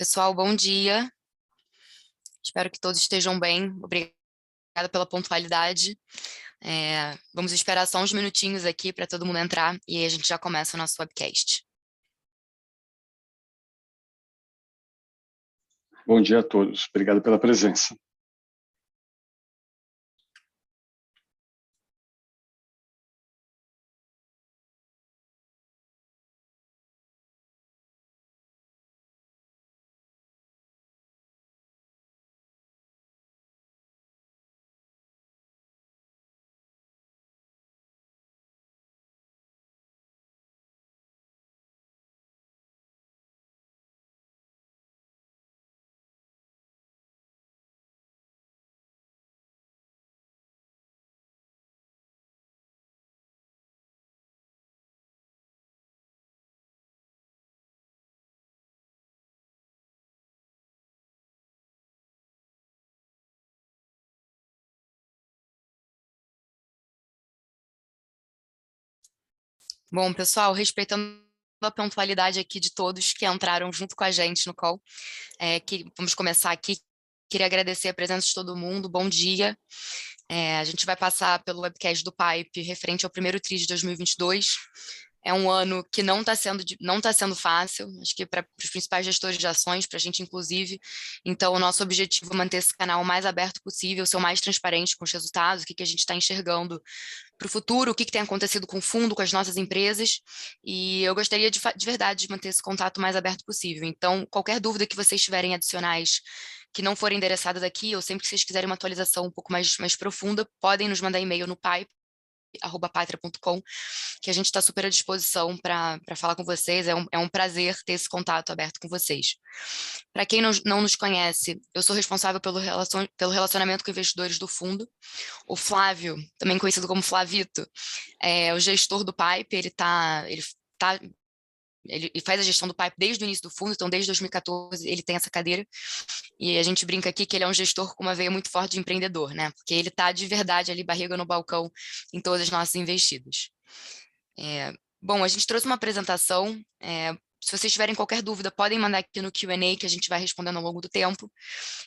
Pessoal, bom dia. Espero que todos estejam bem. Obrigada pela pontualidade. Vamos esperar só uns minutinhos aqui para todo mundo entrar e aí a gente já começa o nosso webcast. Bom dia a todos. Obrigado pela presença. Bom, pessoal, respeitando a pontualidade aqui de todos que entraram junto com a gente no call, vamos começar aqui. Queria agradecer a presença de todo mundo. Bom dia. A gente vai passar pelo webcast do Pipe referente ao primeiro TRI de 2022. É um ano que não está sendo fácil, acho que para os principais gestores de ações, para a gente inclusive. Então, o nosso objetivo é manter esse canal o mais aberto possível, ser o mais transparente com os resultados, o que a gente está enxergando para o futuro, o que tem acontecido com o fundo, com as nossas empresas. E eu gostaria de verdade de manter esse contato o mais aberto possível. Então, qualquer dúvida que vocês tiverem adicionais que não forem endereçadas aqui, ou sempre que vocês quiserem uma atualização um pouco mais profunda, podem nos mandar e-mail no pipe@patria.com, que a gente está super à disposição para falar com vocês. É um prazer ter esse contato aberto com vocês. Para quem não nos conhece, eu sou responsável pelo relacionamento com investidores do fundo. O Flávio, também conhecido como Flavito, é o gestor do Pipe. Ele faz a gestão do Pipe desde o início do fundo, então desde 2014 ele tem essa cadeira. E a gente brinca aqui que ele é um gestor com uma veia muito forte de empreendedor, né? Porque ele está de verdade ali, barriga no balcão, em todas as nossas investidas. Bom, a gente trouxe uma apresentação. Se vocês tiverem qualquer dúvida, podem mandar aqui no Q&A, que a gente vai respondendo ao longo do tempo.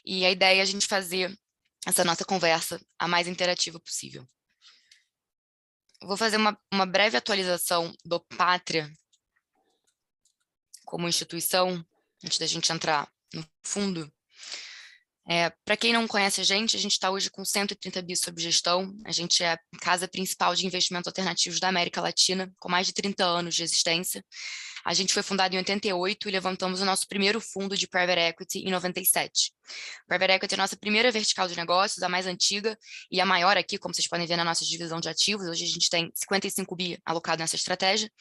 E a ideia é a gente fazer essa nossa conversa a mais interativa possível. Eu vou fazer uma breve atualização do Pátria como instituição, antes da gente entrar no fundo. Para quem não conhece a gente está hoje com 130 bi sob gestão. A gente é a casa principal de investimentos alternativos da América Latina, com mais de 30 anos de existência. A gente foi fundado em 88 e levantamos o nosso primeiro fundo de Private Equity em 97. Private Equity é a nossa primeira vertical de negócios, a mais antiga e a maior aqui, como vocês podem ver na nossa divisão de ativos. Hoje a gente tem 55 bi alocado nessa estratégia.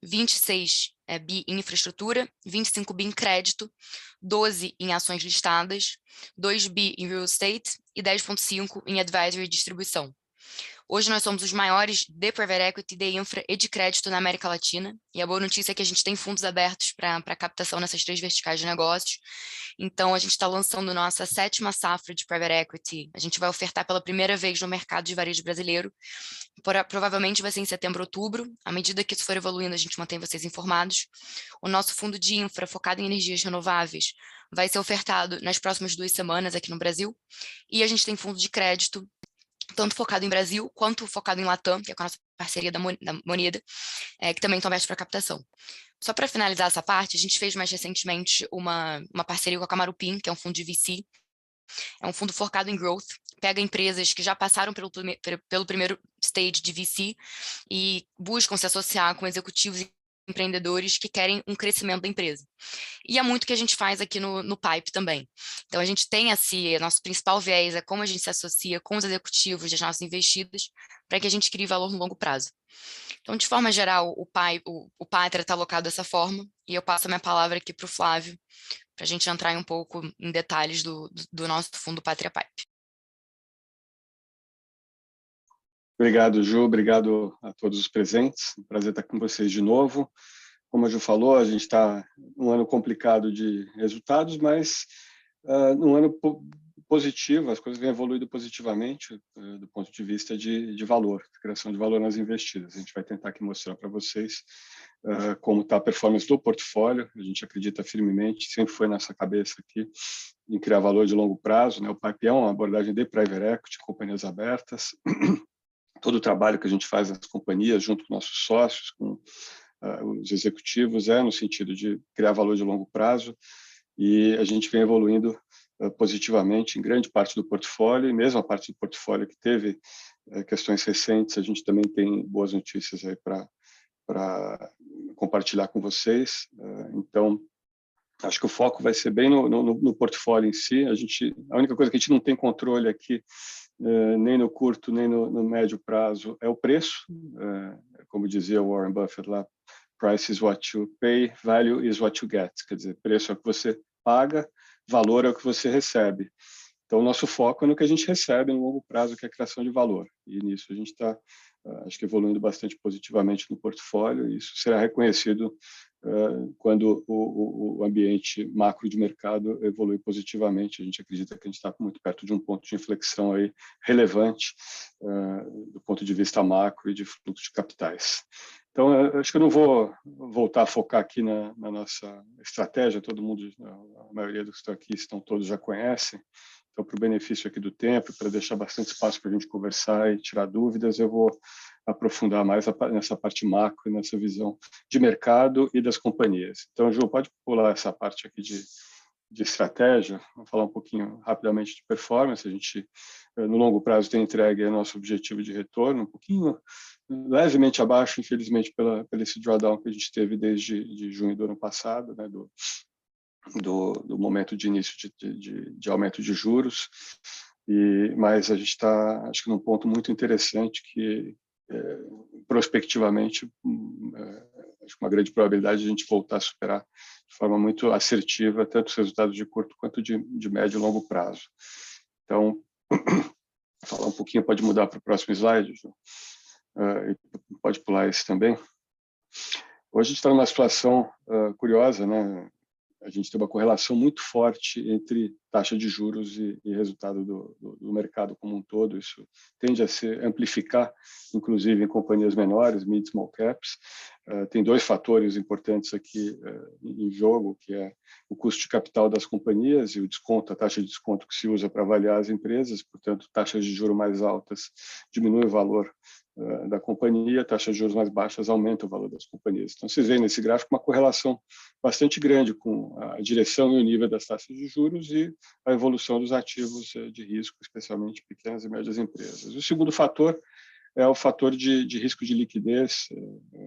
26 bi em infraestrutura, 25 bi em crédito, 12 em ações listadas, 2 bi em real estate e 10,5 em advisory e distribuição. Hoje nós somos os maiores de private equity, de infra e de crédito na América Latina. E a boa notícia é que a gente tem fundos abertos para captação nessas 3 verticais de negócios. Então, a gente está lançando nossa 7ª safra de private equity. A gente vai ofertar pela primeira vez no mercado de varejo brasileiro. Provavelmente vai ser em setembro, outubro. À medida que isso for evoluindo, a gente mantém vocês informados. O nosso fundo de infra, focado em energias renováveis, vai ser ofertado nas próximas 2 semanas aqui no Brasil. E a gente tem fundo de crédito, tanto focado em Brasil, quanto focado em Latam, que é com a nossa parceria da Moneda, que também estão abertos para captação. Só para finalizar essa parte, a gente fez mais recentemente uma parceria com a Camarupim, que é um fundo de VC. É um fundo focado em growth, pega empresas que já passaram pelo primeiro stage de VC e buscam se associar com executivos e empreendedores que querem um crescimento da empresa. E é muito que a gente faz aqui no Pipe também. Então, a gente tem nosso principal viés é como a gente se associa com os executivos das nossas investidas para que a gente crie valor no longo prazo. Então, de forma geral, o Pátria está alocado dessa forma, e eu passo a minha palavra aqui para o Flávio, para a gente entrar um pouco em detalhes do nosso fundo Pátria Pipe. Obrigado, Ju. Obrigado a todos os presentes. Um prazer estar com vocês de novo. Como a Ju falou, a gente está num ano complicado de resultados, mas num ano positivo, as coisas vêm evoluindo positivamente do ponto de vista de valor, de criação de valor nas investidas. A gente vai tentar aqui mostrar para vocês como está a performance do portfólio. A gente acredita firmemente, sempre foi nessa cabeça aqui, em criar valor de longo prazo, né? O PIPE é uma abordagem de private equity, companhias abertas. Todo o trabalho que a gente faz nas companhias, junto com nossos sócios, com os executivos, é no sentido de criar valor de longo prazo, e a gente vem evoluindo positivamente em grande parte do portfólio, e mesmo a parte do portfólio que teve questões recentes, a gente também tem boas notícias aí para compartilhar com vocês. Então, acho que o foco vai ser bem no portfólio em si. A única coisa que a gente não tem controle aqui, nem no curto, nem no médio prazo, é o preço. Como dizia Warren Buffett lá, price is what you pay, value is what you get. Quer dizer, preço é o que você paga, valor é o que você recebe. Então, o nosso foco é no que a gente recebe no longo prazo, que é a criação de valor. E nisso a gente está, acho que, evoluindo bastante positivamente no portfólio, e isso será reconhecido quando o ambiente macro de mercado evolui positivamente. A gente acredita que a gente está muito perto de um ponto de inflexão aí relevante do ponto de vista macro e de fluxo de capitais. Então, acho que eu não vou voltar a focar aqui na nossa estratégia. Todo mundo, a maioria dos que estão aqui, todos já conhecem. Então, para o benefício aqui do tempo, para deixar bastante espaço para a gente conversar e tirar dúvidas, eu vou aprofundar mais nessa parte macro e nessa visão de mercado e das companhias. Então, Ju, pode pular essa parte aqui de estratégia. Vou falar um pouquinho rapidamente de performance. A gente, no longo prazo, tem entregue nosso objetivo de retorno, um pouquinho, levemente abaixo, infelizmente, pelo esse drawdown que a gente teve desde junho do ano passado, né, do momento de início de aumento de juros, mas a gente está, acho que, num ponto muito interessante que, prospectivamente, acho que uma grande probabilidade de a gente voltar a superar de forma muito assertiva tanto os resultados de curto quanto de médio e longo prazo. Então, falar um pouquinho, pode mudar para o próximo slide, João? Pode pular esse também. Hoje a gente está numa situação curiosa, né? A gente tem uma correlação muito forte entre taxa de juros e resultado do mercado como um todo. Isso tende a se amplificar, inclusive em companhias menores, mid small caps. Tem dois fatores importantes aqui em jogo, que é o custo de capital das companhias e o desconto, a taxa de desconto que se usa para avaliar as empresas. Portanto, taxas de juros mais altas diminuem o valor da companhia, taxas de juros mais baixas aumentam o valor das companhias. Então, vocês veem nesse gráfico uma correlação bastante grande com a direção e o nível das taxas de juros e a evolução dos ativos de risco, especialmente pequenas e médias empresas. O segundo fator é o fator de risco de liquidez,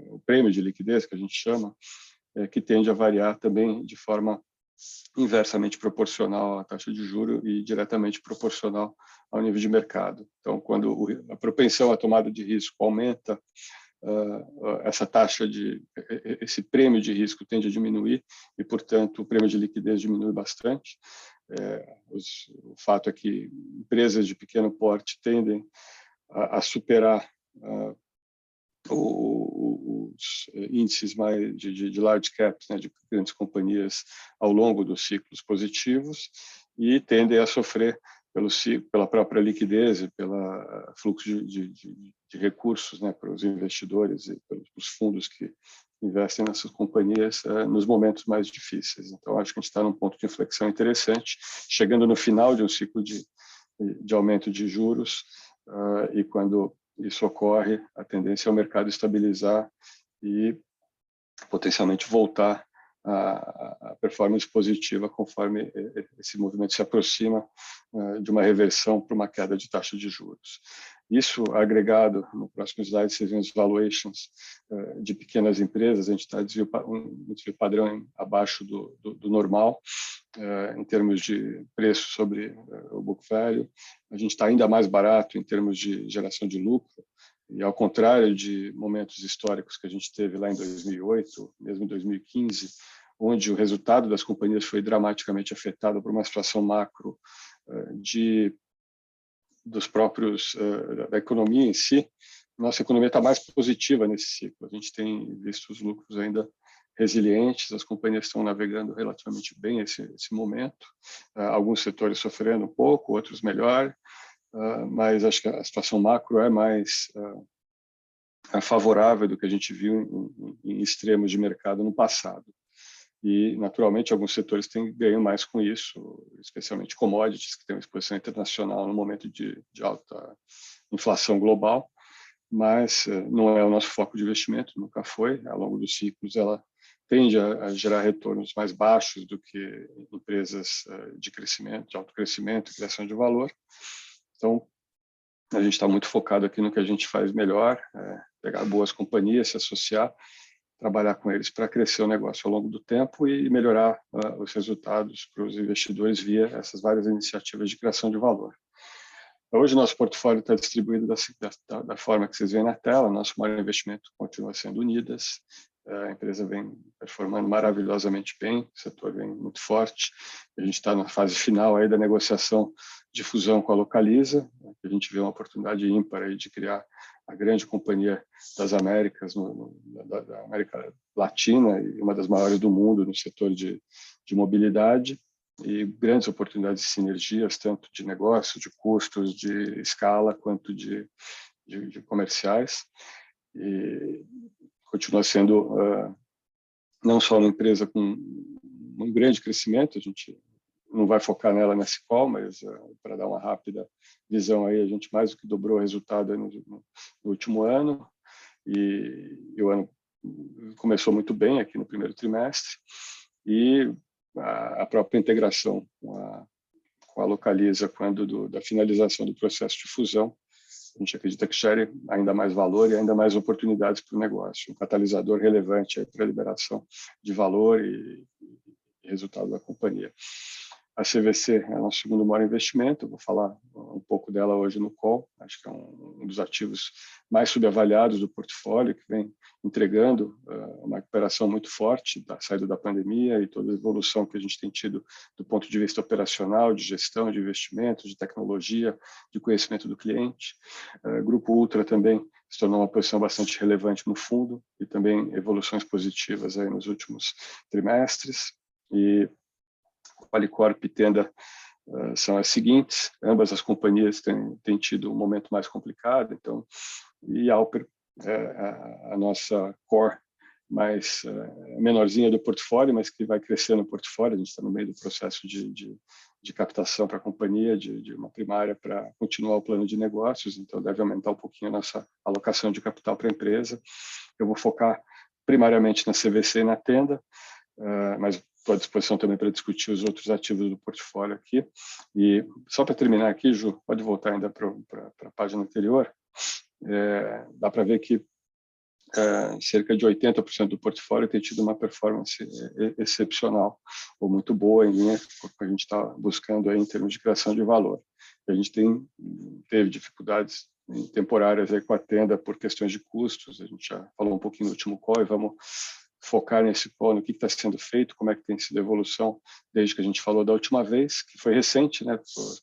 o prêmio de liquidez, que a gente chama, que tende a variar também de forma inversamente proporcional à taxa de juros e diretamente proporcional ao nível de mercado. Então, quando a propensão à tomada de risco aumenta, essa taxa esse prêmio de risco tende a diminuir e, portanto, o prêmio de liquidez diminui bastante. O fato é que empresas de pequeno porte tendem a superar os índices mais de large caps, né, de grandes companhias ao longo dos ciclos positivos e tendem a sofrer pela própria liquidez e pelo fluxo de recursos, né, para os investidores e pelos fundos que investem nessas companhias nos momentos mais difíceis. Então, acho que a gente está num ponto de inflexão interessante, chegando no final de um ciclo de aumento de juros, e quando isso ocorre, a tendência é o mercado estabilizar e potencialmente voltar a performance positiva conforme esse movimento se aproxima de uma reversão para uma queda de taxa de juros. Isso agregado, no próximo slide, vocês veem os valuations de pequenas empresas, a gente está um desvio padrão abaixo do normal, em termos de preço sobre o book value. A gente está ainda mais barato em termos de geração de lucro, e ao contrário de momentos históricos que a gente teve lá em 2008, mesmo em 2015, onde o resultado das companhias foi dramaticamente afetado por uma situação macro dos próprios da economia em si, nossa economia está mais positiva nesse ciclo. A gente tem visto os lucros ainda resilientes, as companhias estão navegando relativamente bem esse momento, alguns setores sofrendo um pouco, outros melhor, mas acho que a situação macro é mais favorável do que a gente viu em extremos de mercado no passado. E, naturalmente, alguns setores ganham mais com isso, especialmente commodities, que têm uma exposição internacional no momento de alta inflação global, mas não é o nosso foco de investimento, nunca foi. Ao longo dos ciclos, ela tende a gerar retornos mais baixos do que empresas de crescimento, de alto crescimento, criação de valor. Então, a gente está muito focado aqui no que a gente faz melhor, pegar boas companhias, se associar, trabalhar com eles para crescer o negócio ao longo do tempo e melhorar os resultados para os investidores via essas várias iniciativas de criação de valor. Hoje, nosso portfólio está distribuído da forma que vocês veem na tela. Nosso maior investimento continua sendo Unidas. A empresa vem performando maravilhosamente bem, o setor vem muito forte. A gente está na fase final aí da negociação de fusão com a Localiza. A gente vê uma oportunidade ímpar aí de criar a grande companhia das Américas, da América Latina, e uma das maiores do mundo no setor de mobilidade, e grandes oportunidades de sinergias, tanto de negócio, de custos, de escala, quanto de comerciais. E continua sendo não só uma empresa com um grande crescimento, a gente não vai focar nela nesse call, mas para dar uma rápida visão aí, a gente mais do que dobrou o resultado no último ano, e o ano começou muito bem aqui no primeiro trimestre, e a própria integração com a Localiza, quando da finalização do processo de fusão, a gente acredita que gere ainda mais valor e ainda mais oportunidades para o negócio, um catalisador relevante para a liberação de valor e resultado da companhia. A CVC é o nosso segundo maior investimento, eu vou falar um pouco dela hoje no call, acho que é um dos ativos mais subavaliados do portfólio, que vem entregando uma recuperação muito forte da saída da pandemia e toda a evolução que a gente tem tido do ponto de vista operacional, de gestão, de investimento, de tecnologia, de conhecimento do cliente. Grupo Ultra também se tornou uma posição bastante relevante no fundo e também evoluções positivas aí nos últimos trimestres. E Qualicorp e Tenda são as seguintes, ambas as companhias têm tido um momento mais complicado, então, e a Alper é a nossa core mais menorzinha do portfólio, mas que vai crescer no portfólio. A gente está no meio do processo de captação para a companhia, de uma primária para continuar o plano de negócios, então deve aumentar um pouquinho a nossa alocação de capital para a empresa. Eu vou focar primariamente na CVC e na Tenda, mas estou à disposição também para discutir os outros ativos do portfólio aqui. E só para terminar aqui, Ju, pode voltar ainda para a página anterior, dá para ver que cerca de 80% do portfólio tem tido uma performance excepcional, ou muito boa, em linha com o que a gente está buscando aí em termos de criação de valor. A gente teve dificuldades temporárias aí com a Tenda por questões de custos, a gente já falou um pouquinho no último call, e vamos focar nesse call, no que está sendo feito, como é que tem sido a evolução desde que a gente falou da última vez, que foi recente, né?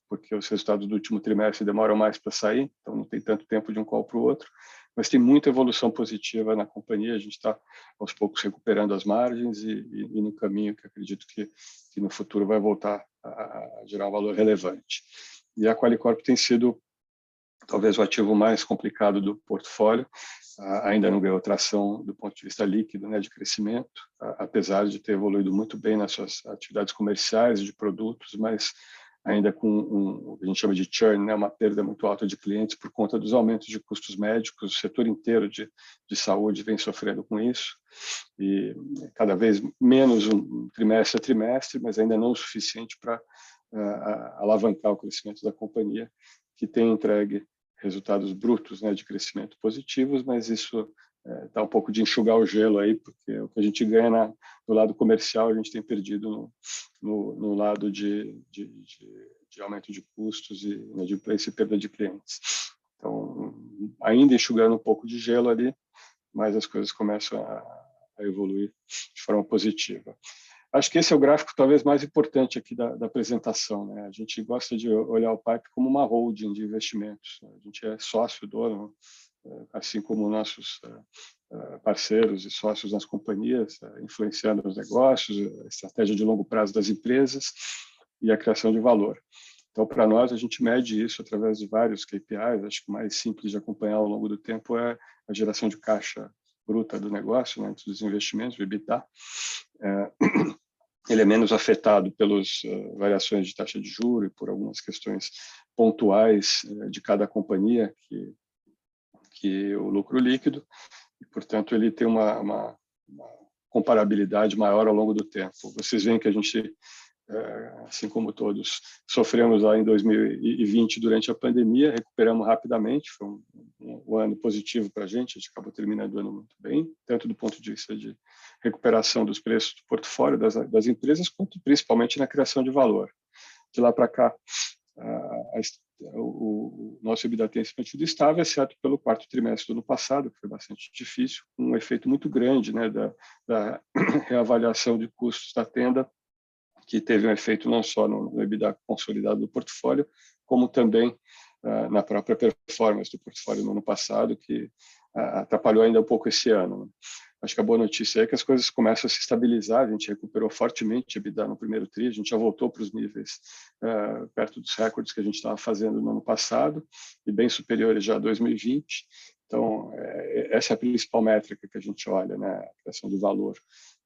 Porque os resultados do último trimestre demoram mais para sair, então não tem tanto tempo de um call para o outro, mas tem muita evolução positiva na companhia, a gente está aos poucos recuperando as margens e no caminho que acredito que no futuro vai voltar a gerar um valor relevante. E a Qualicorp tem sido talvez o ativo mais complicado do portfólio, ainda não ganhou tração do ponto de vista líquido, né, de crescimento, apesar de ter evoluído muito bem nas suas atividades comerciais de produtos, mas ainda com o que a gente chama de churn, né, uma perda muito alta de clientes por conta dos aumentos de custos médicos. O setor inteiro de saúde vem sofrendo com isso, e cada vez menos um trimestre a trimestre, mas ainda não o suficiente para alavancar o crescimento da companhia, que tem entregue resultados brutos, né, de crescimento positivos, mas isso está um pouco de enxugar o gelo aí, porque o que a gente ganha do lado comercial a gente tem perdido no lado de aumento de custos e inadimplência e perda de clientes. Então, ainda enxugando um pouco de gelo ali, mas as coisas começam a evoluir de forma positiva. Acho que esse é o gráfico talvez mais importante aqui da apresentação, né? A gente gosta de olhar o PIPE como uma holding de investimentos. A gente é sócio, dono, assim como nossos parceiros e sócios nas companhias, influenciando os negócios, a estratégia de longo prazo das empresas e a criação de valor. Então, para nós, a gente mede isso através de vários KPIs. Acho que o mais simples de acompanhar ao longo do tempo é a geração de caixa bruta do negócio, né, antes dos investimentos, o EBITDA. Ele é menos afetado pelas variações de taxa de juros e por algumas questões pontuais de cada companhia, que o lucro líquido, e, portanto, ele tem uma comparabilidade maior ao longo do tempo. Vocês veem que a gente, assim como todos, sofremos lá em 2020 durante a pandemia, recuperamos rapidamente, foi um ano positivo para a gente acabou terminando o ano muito bem, tanto do ponto de vista de recuperação dos preços do portfólio das empresas, quanto principalmente na criação de valor. De lá para cá, o nosso EBITDA tem se mantido estável, exceto pelo quarto trimestre do ano passado, que foi bastante difícil, com um efeito muito grande, né, da reavaliação de custos da Tenda, que teve um efeito não só no EBITDA consolidado do portfólio, como também na própria performance do portfólio no ano passado, que atrapalhou ainda um pouco esse ano, né? Acho que a boa notícia é que as coisas começam a se estabilizar, a gente recuperou fortemente a EBITDA no primeiro tri, a gente já voltou para os níveis perto dos recordes que a gente estava fazendo no ano passado, e bem superiores já a 2020. Então, essa é a principal métrica que a gente olha, né, a criação de valor.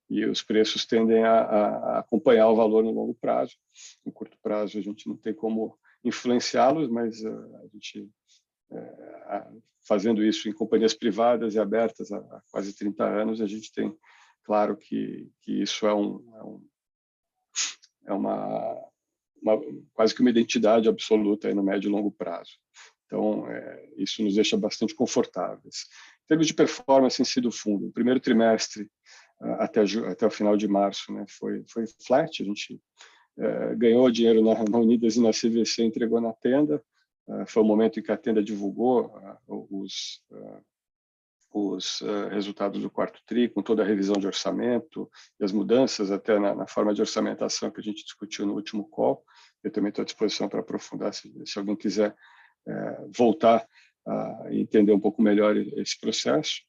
E os preços tendem a acompanhar o valor no longo prazo. No curto prazo, a gente não tem como influenciá-los, mas a gente, fazendo isso em companhias privadas e abertas há quase 30 anos, a gente tem, claro, que isso é quase que uma identidade absoluta aí no médio e longo prazo. Então, isso nos deixa bastante confortáveis. Em termos de performance em si do fundo, o primeiro trimestre até o final de março, né, foi flat, a gente ganhou dinheiro na Unidas e na CVC, entregou na Tenda. Foi o momento em que a Tenda divulgou os resultados do quarto tri, com toda a revisão de orçamento e as mudanças até na forma de orçamentação que a gente discutiu no último call. Eu também estou à disposição para aprofundar, se alguém quiser voltar a entender um pouco melhor esse processo.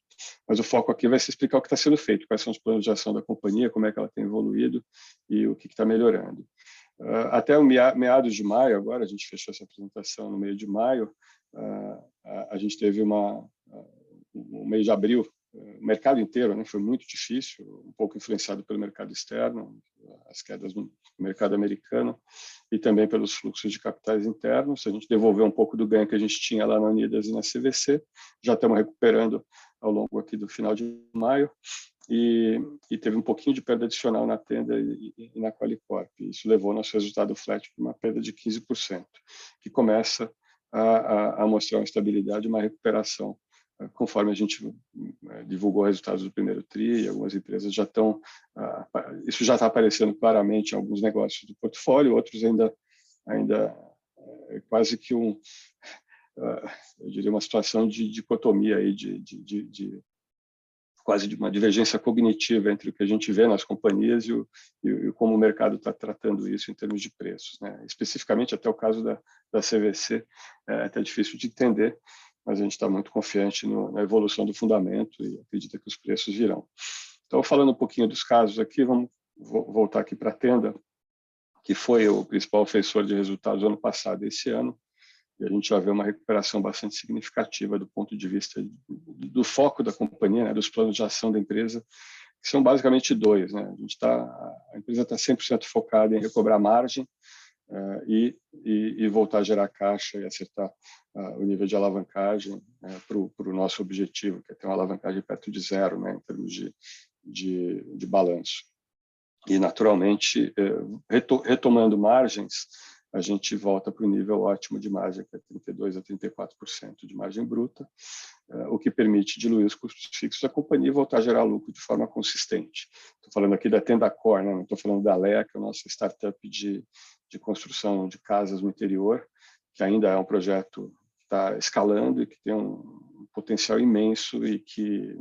Mas o foco aqui vai ser explicar o que está sendo feito, quais são os planos de ação da companhia, como é que ela tem evoluído e o que está melhorando. Até o meados de maio, agora a gente fechou essa apresentação no meio de maio, a gente teve um mês de abril, o mercado inteiro, né, foi muito difícil, um pouco influenciado pelo mercado externo, as quedas no mercado americano e também pelos fluxos de capitais internos. A gente devolveu um pouco do ganho que a gente tinha lá na Unidas e na CVC, já estamos recuperando ao longo aqui do final de maio, e teve um pouquinho de perda adicional na Tenda e na Qualicorp. Isso levou nosso resultado flat para uma perda de 15%, que começa a mostrar uma estabilidade, uma recuperação, conforme a gente divulgou resultados do primeiro tri, e algumas empresas já estão... isso já está aparecendo claramente em alguns negócios do portfólio, outros ainda quase que eu diria uma situação de dicotomia aí, quase de uma divergência cognitiva entre o que a gente vê nas companhias e como o mercado está tratando isso em termos de preços, né? Especificamente até o caso da CVC, é até difícil de entender, mas a gente está muito confiante na evolução do fundamento e acredita que os preços virão. Então, falando um pouquinho dos casos aqui, vamos voltar aqui para a Tenda, que foi o principal ofensor de resultados do ano passado e esse ano, e a gente já vê uma recuperação bastante significativa do ponto de vista do foco da companhia, né, dos planos de ação da empresa, que são basicamente dois, né? A empresa está 100% focada em recobrar margem e voltar a gerar caixa e acertar o nível de alavancagem para o nosso objetivo, que é ter uma alavancagem perto de zero, né, em termos de balanço. E, naturalmente, retomando margens, a gente volta para o nível ótimo de margem, que é 32% a 34% de margem bruta, o que permite diluir os custos fixos da companhia e voltar a gerar lucro de forma consistente. Estou falando aqui da Tenda Core, né? Não estou falando da Lea, que é a nossa startup de construção de casas no interior, que ainda é um projeto que está escalando e que tem um potencial imenso e que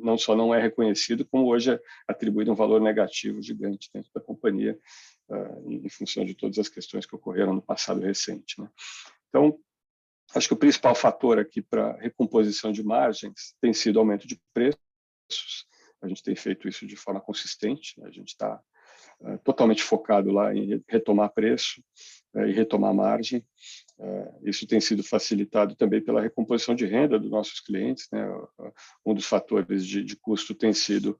não só não é reconhecido, como hoje é atribuído um valor negativo gigante dentro da companhia, em função de todas as questões que ocorreram no passado recente, né? Então, acho que o principal fator aqui para recomposição de margens tem sido o aumento de preços. A gente tem feito isso de forma consistente, né? A gente está totalmente focado lá em retomar preço e retomar a margem. Isso tem sido facilitado também pela recomposição de renda dos nossos clientes, né? Um dos fatores de custo tem sido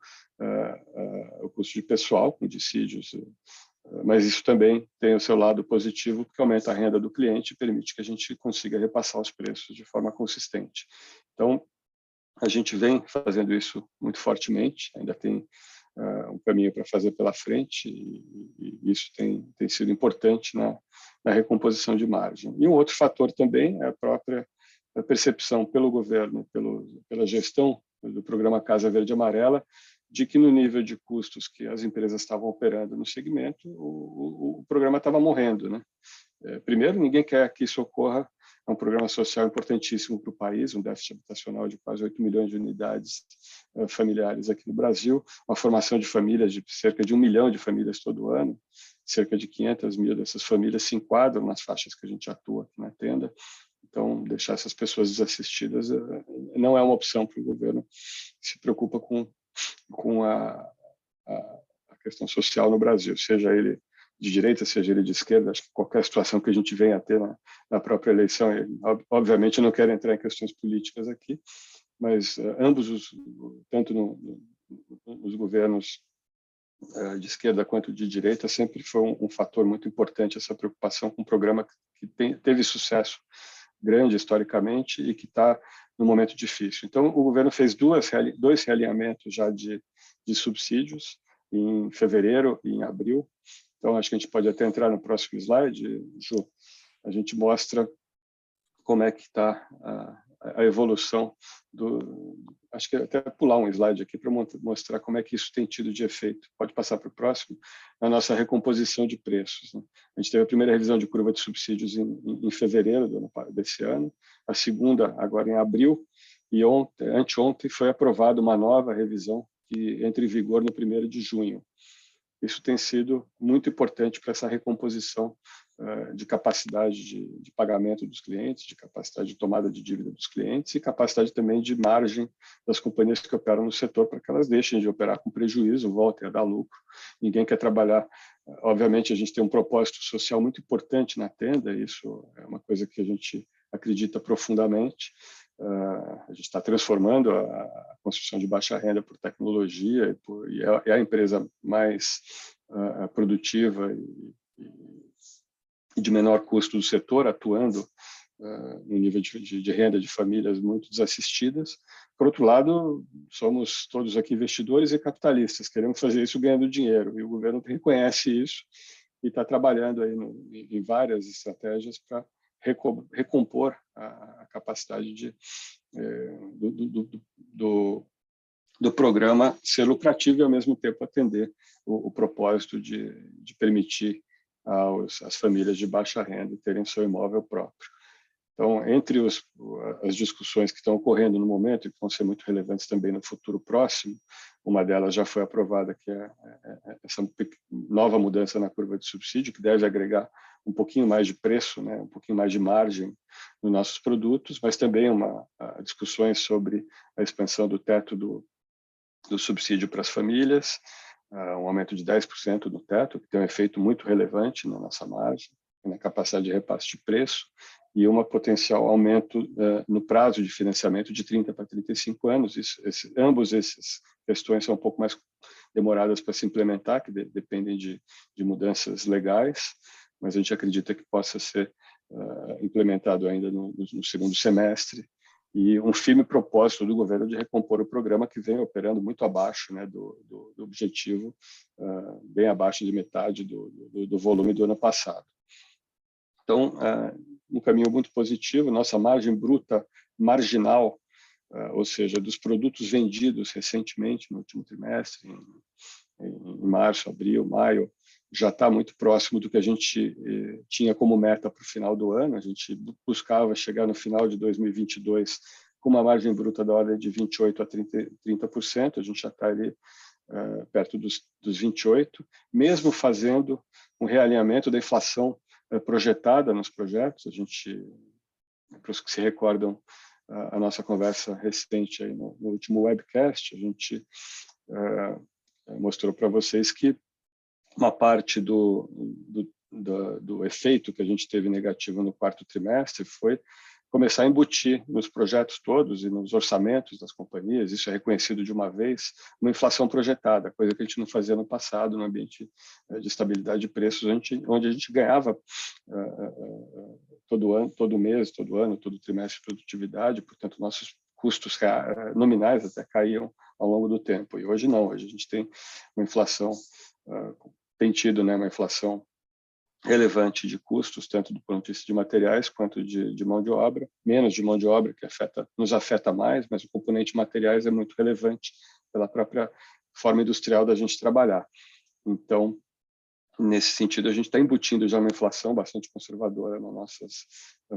o custo de pessoal, com dissídios, mas isso também tem o seu lado positivo, porque aumenta a renda do cliente e permite que a gente consiga repassar os preços de forma consistente. Então, a gente vem fazendo isso muito fortemente, ainda tem um caminho para fazer pela frente, e isso tem sido importante na recomposição de margem. E um outro fator também é a própria percepção pelo governo, pela gestão do programa Casa Verde e Amarela, de que no nível de custos que as empresas estavam operando no segmento, o programa estava morrendo, né? Primeiro, ninguém quer que isso ocorra. É um programa social importantíssimo para o país, um déficit habitacional de quase 8 milhões de unidades familiares aqui no Brasil, uma formação de famílias de cerca de 1 milhão de famílias todo ano, cerca de 500 mil dessas famílias se enquadram nas faixas que a gente atua aqui na tenda. Então, deixar essas pessoas desassistidas não é uma opção para o governo que se preocupa com a questão social no Brasil, seja ele de direita, seja ele de esquerda. Acho que qualquer situação que a gente venha a ter na própria eleição, obviamente eu não quero entrar em questões políticas aqui, mas ambos, tanto nos governos de esquerda quanto de direita, sempre foi um fator muito importante essa preocupação com um programa que teve sucesso grande historicamente e que está num momento difícil. Então, o governo fez dois realinhamentos já de subsídios, em fevereiro e em abril. Então, acho que a gente pode até entrar no próximo slide, Ju. A gente mostra como é que está a evolução acho que até pular um slide aqui para mostrar como é que isso tem tido de efeito. Pode passar para o próximo. A nossa recomposição de preços, né? A gente teve a primeira revisão de curva de subsídios em fevereiro desse ano, a segunda agora em abril, e anteontem foi aprovada uma nova revisão que entra em vigor no 1º de junho. Isso tem sido muito importante para essa recomposição de capacidade de pagamento dos clientes, de capacidade de tomada de dívida dos clientes e capacidade também de margem das companhias que operam no setor, para que elas deixem de operar com prejuízo, voltem a dar lucro. Ninguém quer trabalhar. Obviamente, a gente tem um propósito social muito importante na tenda, isso é uma coisa que a gente acredita profundamente. A gente está transformando a construção de baixa renda por tecnologia e é a empresa mais produtiva e de menor custo do setor, atuando no nível de renda de famílias muito desassistidas. Por outro lado, somos todos aqui investidores e capitalistas, queremos fazer isso ganhando dinheiro, e o governo reconhece isso e está trabalhando aí em várias estratégias para recompor a capacidade do programa ser lucrativo e, ao mesmo tempo, atender o propósito de permitir às famílias de baixa renda terem seu imóvel próprio. Então, entre as discussões que estão ocorrendo no momento e que vão ser muito relevantes também no futuro próximo, uma delas já foi aprovada, que é essa nova mudança na curva de subsídio, que deve agregar um pouquinho mais de preço, né, um pouquinho mais de margem nos nossos produtos, mas também discussões sobre a expansão do teto do subsídio para as famílias, um aumento de 10% do teto, que tem um efeito muito relevante na nossa margem, na capacidade de repasse de preço, e um potencial aumento no prazo de financiamento de 30 para 35 anos. Ambos essas questões são um pouco mais demoradas para se implementar, que dependem de mudanças legais, mas a gente acredita que possa ser implementado ainda no segundo semestre, e um firme propósito do governo de recompor o programa, que vem operando muito abaixo, né, do objetivo, bem abaixo de metade do volume do ano passado. Então, um caminho muito positivo. Nossa margem bruta marginal, ou seja, dos produtos vendidos recentemente no último trimestre, em março, abril, maio, já está muito próximo do que a gente tinha como meta para o final do ano. A gente buscava chegar no final de 2022 com uma margem bruta da ordem de 28% a 30%. A gente já está ali perto dos 28%, mesmo fazendo um realinhamento da inflação projetada nos projetos. A gente, para os que se recordam a nossa conversa recente aí no último webcast, a gente mostrou para vocês que uma parte do do efeito que a gente teve negativo no quarto trimestre foi começar a embutir nos projetos todos e nos orçamentos das companhias, isso é reconhecido de uma vez, uma inflação projetada, coisa que a gente não fazia no passado, no ambiente de estabilidade de preços, onde a gente ganhava todo ano, todo mês, todo ano, todo trimestre de produtividade, portanto, nossos custos nominais até caíam ao longo do tempo. E hoje não, hoje a gente tem uma inflação, tem tido, né, uma inflação relevante de custos, tanto do ponto de vista de materiais quanto de mão de obra, menos de mão de obra, que nos afeta mais, mas o componente materiais é muito relevante pela própria forma industrial da gente trabalhar. Então, nesse sentido, a gente está embutindo já uma inflação bastante conservadora nas nossas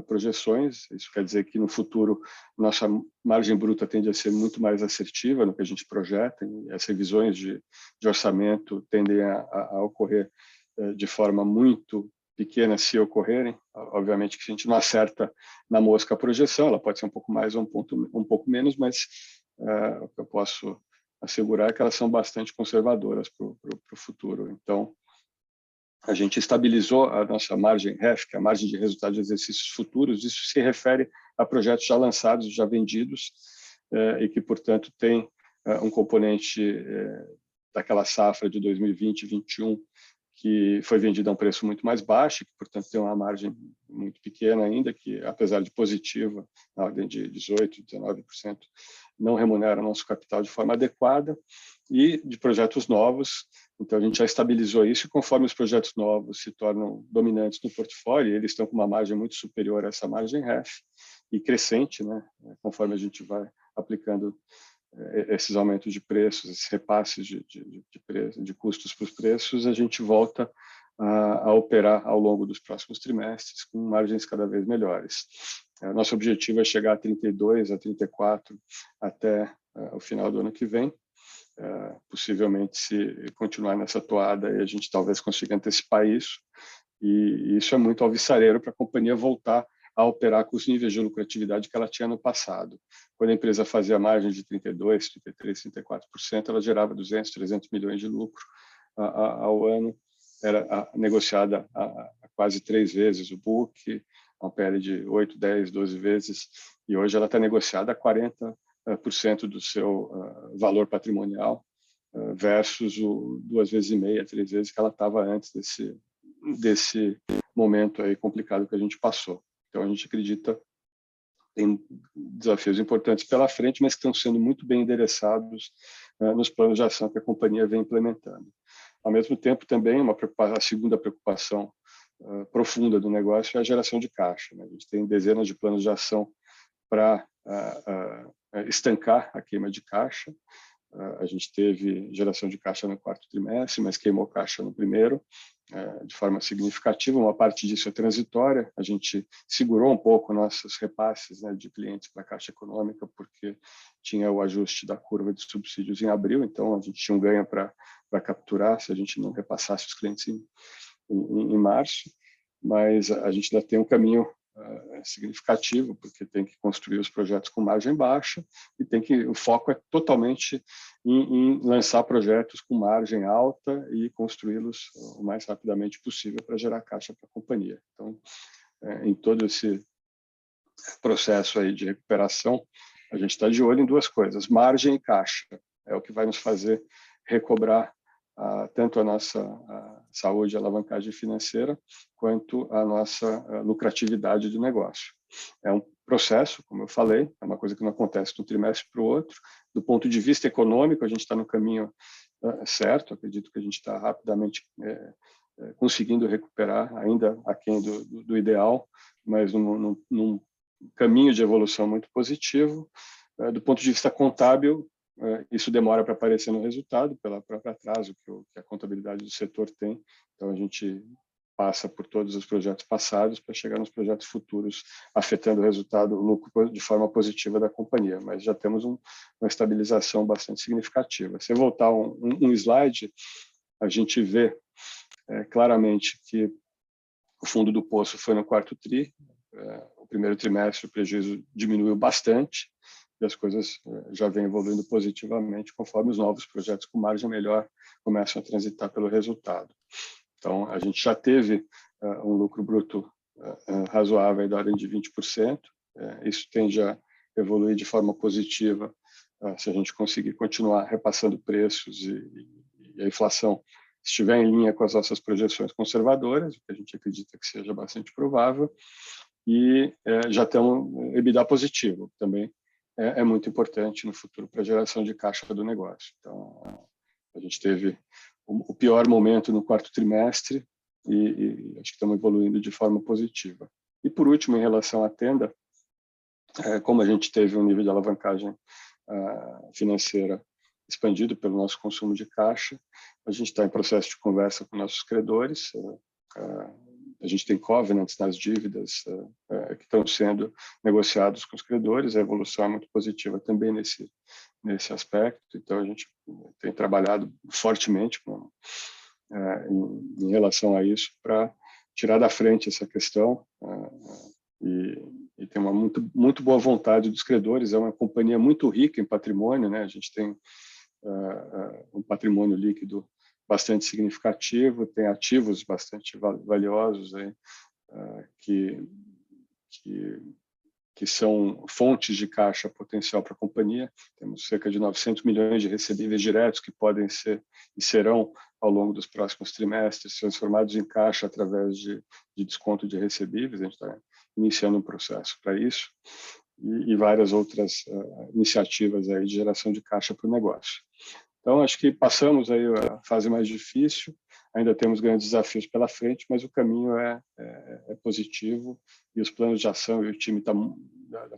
projeções. Isso quer dizer que, no futuro, nossa margem bruta tende a ser muito mais assertiva no que a gente projeta, e as revisões de orçamento tendem a ocorrer de forma muito pequena, se ocorrerem. Obviamente que a gente não acerta na mosca a projeção, ela pode ser um pouco mais ou um pouco menos, mas o que eu posso assegurar é que elas são bastante conservadoras para o futuro. Então, a gente estabilizou a nossa margem REF, que é a margem de resultado de exercícios futuros. Isso se refere a projetos já lançados, já vendidos, e que, portanto, tem um componente daquela safra de 2020 e 2021 que foi vendida a um preço muito mais baixo, que, portanto, tem uma margem muito pequena ainda, que, apesar de positiva, na ordem de 18%, 19%, não remunera o nosso capital de forma adequada, e de projetos novos. Então, a gente já estabilizou isso, e conforme os projetos novos se tornam dominantes no portfólio, eles estão com uma margem muito superior a essa margem REF, e crescente, né, conforme a gente vai aplicando esses aumentos de preços, esses repasses de custos para os preços, a gente volta a operar ao longo dos próximos trimestres com margens cada vez melhores. Nosso objetivo é chegar a 32, a 34 até o final do ano que vem. Possivelmente, se continuar nessa toada, a gente talvez consiga antecipar isso. E isso é muito alvissareiro para a companhia voltar a operar com os níveis de lucratividade que ela tinha no passado. Quando a empresa fazia margem de 32%, 33%, 34%, ela gerava 200, 300 milhões de lucro ao ano, era negociada a quase 3 vezes o book, uma PL de 8, 10, 12 vezes, e hoje ela está negociada a 40% do seu valor patrimonial, versus o 2,5 vezes, 3 vezes que ela estava antes desse momento aí complicado que a gente passou. Então, a gente acredita que tem desafios importantes pela frente, mas que estão sendo muito bem endereçados nos planos de ação que a companhia vem implementando. Ao mesmo tempo, também, a segunda preocupação profunda do negócio é a geração de caixa, né? A gente tem dezenas de planos de ação para estancar a queima de caixa. A gente teve geração de caixa no quarto trimestre, mas queimou caixa no primeiro, de forma significativa. Uma parte disso é transitória. A gente segurou um pouco nossos repasses, né, de clientes para a Caixa Econômica, porque tinha o ajuste da curva de subsídios em abril, então a gente tinha um ganho para capturar se a gente não repassasse os clientes em março. Mas a gente ainda tem um caminho significativo, porque tem que construir os projetos com margem baixa e o foco é totalmente em lançar projetos com margem alta e construí-los o mais rapidamente possível para gerar caixa para a companhia. Então, em todo esse processo aí de recuperação, a gente está de olho em duas coisas: margem e caixa. É o que vai nos fazer recobrar tanto a nossa saúde e alavancagem financeira, quanto a nossa lucratividade do negócio. É um processo, como eu falei, é uma coisa que não acontece de um trimestre para o outro. Do ponto de vista econômico, a gente está no caminho certo, acredito que a gente está rapidamente conseguindo recuperar, ainda aquém do ideal, mas num caminho de evolução muito positivo. Do ponto de vista contábil, isso demora para aparecer no resultado, pelo próprio atraso que a contabilidade do setor tem. Então, a gente passa por todos os projetos passados para chegar nos projetos futuros, afetando o resultado, o lucro de forma positiva da companhia. Mas já temos uma estabilização bastante significativa. Se eu voltar um slide, a gente vê claramente que o fundo do poço foi no quarto tri. O primeiro trimestre o prejuízo diminuiu bastante, e as coisas já vêm evoluindo positivamente conforme os novos projetos com margem melhor começam a transitar pelo resultado. Então, a gente já teve um lucro bruto razoável da ordem de 20%. Isso tende a evoluir de forma positiva se a gente conseguir continuar repassando preços e a inflação estiver em linha com as nossas projeções conservadoras, o que a gente acredita que seja bastante provável, e já temos EBITDA positivo, também é muito importante no futuro para a geração de caixa do negócio. Então, a gente teve o pior momento no quarto trimestre e acho que estamos evoluindo de forma positiva. E, por último, em relação à Tenda, como a gente teve um nível de alavancagem financeira expandido pelo nosso consumo de caixa, a gente está em processo de conversa com nossos credores, a gente tem covenants nas dívidas que estão sendo negociados com os credores, a evolução é muito positiva também nesse aspecto, então a gente tem trabalhado fortemente em relação a isso para tirar da frente essa questão e tem uma muito boa vontade dos credores, é uma companhia muito rica em patrimônio, né? A gente tem um patrimônio líquido bastante significativo, tem ativos bastante valiosos aí, que são fontes de caixa potencial para a companhia. Temos cerca de 900 milhões de recebíveis diretos que podem ser e serão, ao longo dos próximos trimestres, transformados em caixa através de desconto de recebíveis. A gente está iniciando um processo para isso e várias outras iniciativas aí de geração de caixa para o negócio. Então, acho que passamos aí a fase mais difícil, ainda temos grandes desafios pela frente, mas o caminho é positivo e os planos de ação e o time da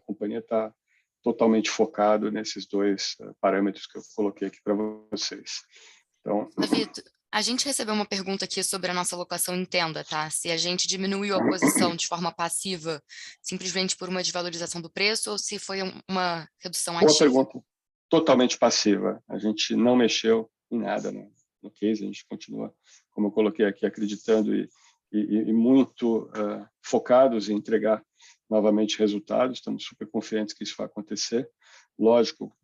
companhia está totalmente focado nesses dois parâmetros que eu coloquei aqui para vocês. Então, David, a gente recebeu uma pergunta aqui sobre a nossa alocação em Tenda, tá? Se a gente diminuiu a posição de forma passiva simplesmente por uma desvalorização do preço ou se foi uma redução ativa. Boa pergunta. Totalmente passiva. A gente não mexeu em nada no case, a gente continua, como eu coloquei aqui, acreditando e muito focados em entregar novamente resultados. Estamos super confiantes que isso vai acontecer. Lógico,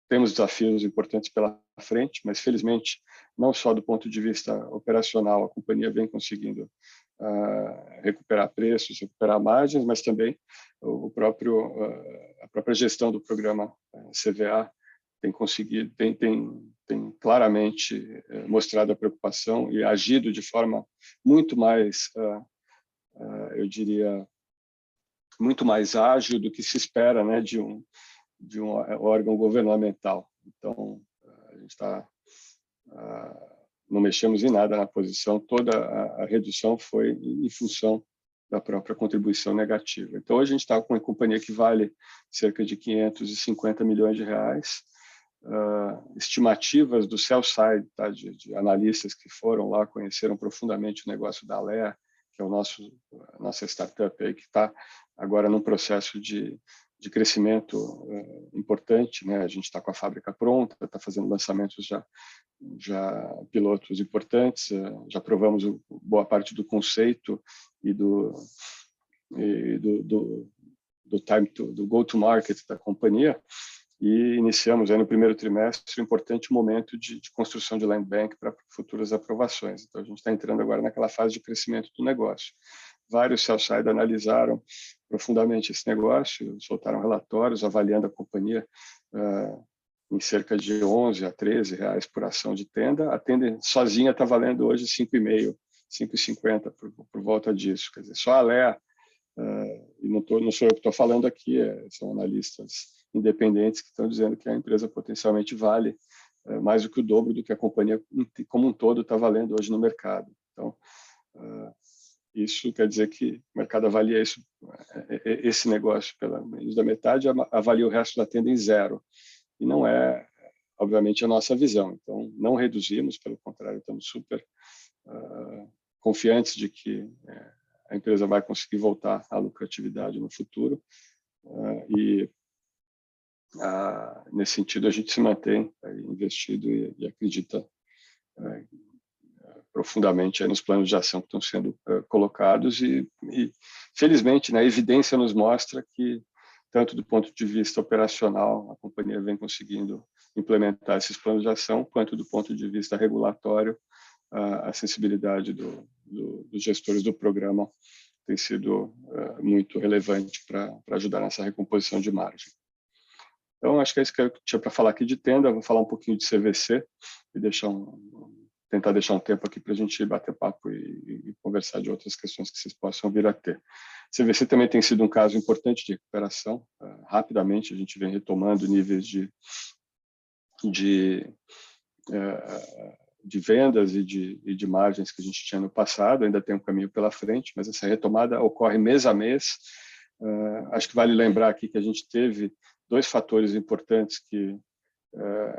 temos desafios importantes pela frente, mas felizmente, não só do ponto de vista operacional, a companhia vem conseguindo recuperar preços, recuperar margens, mas também a própria gestão do programa CVA tem conseguido, tem claramente mostrado a preocupação e agido de forma muito mais, eu diria, muito mais ágil do que se espera, né, de um órgão governamental. Então, a gente não mexemos em nada na posição, toda a redução foi em função da própria contribuição negativa. Então, hoje a gente está com uma companhia que vale cerca de 550 milhões de reais, estimativas do sell-side, tá, de analistas que foram lá, conheceram profundamente o negócio da Alea, que é a nossa startup aí, que está agora num processo de crescimento importante, né? A gente está com a fábrica pronta, está fazendo lançamentos já pilotos importantes, já provamos boa parte do conceito e do time do go-to-market da companhia, e iniciamos aí no primeiro trimestre um importante momento de construção de land bank para futuras aprovações. Então, a gente está entrando agora naquela fase de crescimento do negócio. Vários sell-side analisaram profundamente esse negócio, soltaram relatórios avaliando a companhia em cerca de 11 a 13 reais por ação de Tenda. A Tenda sozinha está valendo hoje 5,5, 5,50 por volta disso. Quer dizer, só a Alea, e não sou eu que estou falando aqui, são analistas independentes que estão dizendo que a empresa potencialmente vale mais do que o dobro do que a companhia como um todo está valendo hoje no mercado. Então, isso quer dizer que o mercado avalia esse negócio pela menos da metade, avalia o resto da Tenda em zero. E não é, obviamente, a nossa visão. Então, não reduzimos, pelo contrário, estamos super confiantes de que a empresa vai conseguir voltar à lucratividade no futuro. E, nesse sentido, a gente se mantém investido e acredita profundamente nos planos de ação que estão sendo colocados e felizmente, né, a evidência nos mostra que, tanto do ponto de vista operacional, a companhia vem conseguindo implementar esses planos de ação, quanto do ponto de vista regulatório, a sensibilidade dos gestores do programa tem sido muito relevante para ajudar nessa recomposição de margem. Então, acho que é isso que eu tinha para falar aqui de Tenda. Vou falar um pouquinho de CVC e tentar deixar um tempo aqui para a gente bater papo e conversar de outras questões que vocês possam vir a ter. CVC também tem sido um caso importante de recuperação. Rapidamente, a gente vem retomando níveis de vendas e de margens que a gente tinha no passado. Ainda tem um caminho pela frente, mas essa retomada ocorre mês a mês. Acho que vale lembrar aqui que a gente teve 2 fatores importantes que,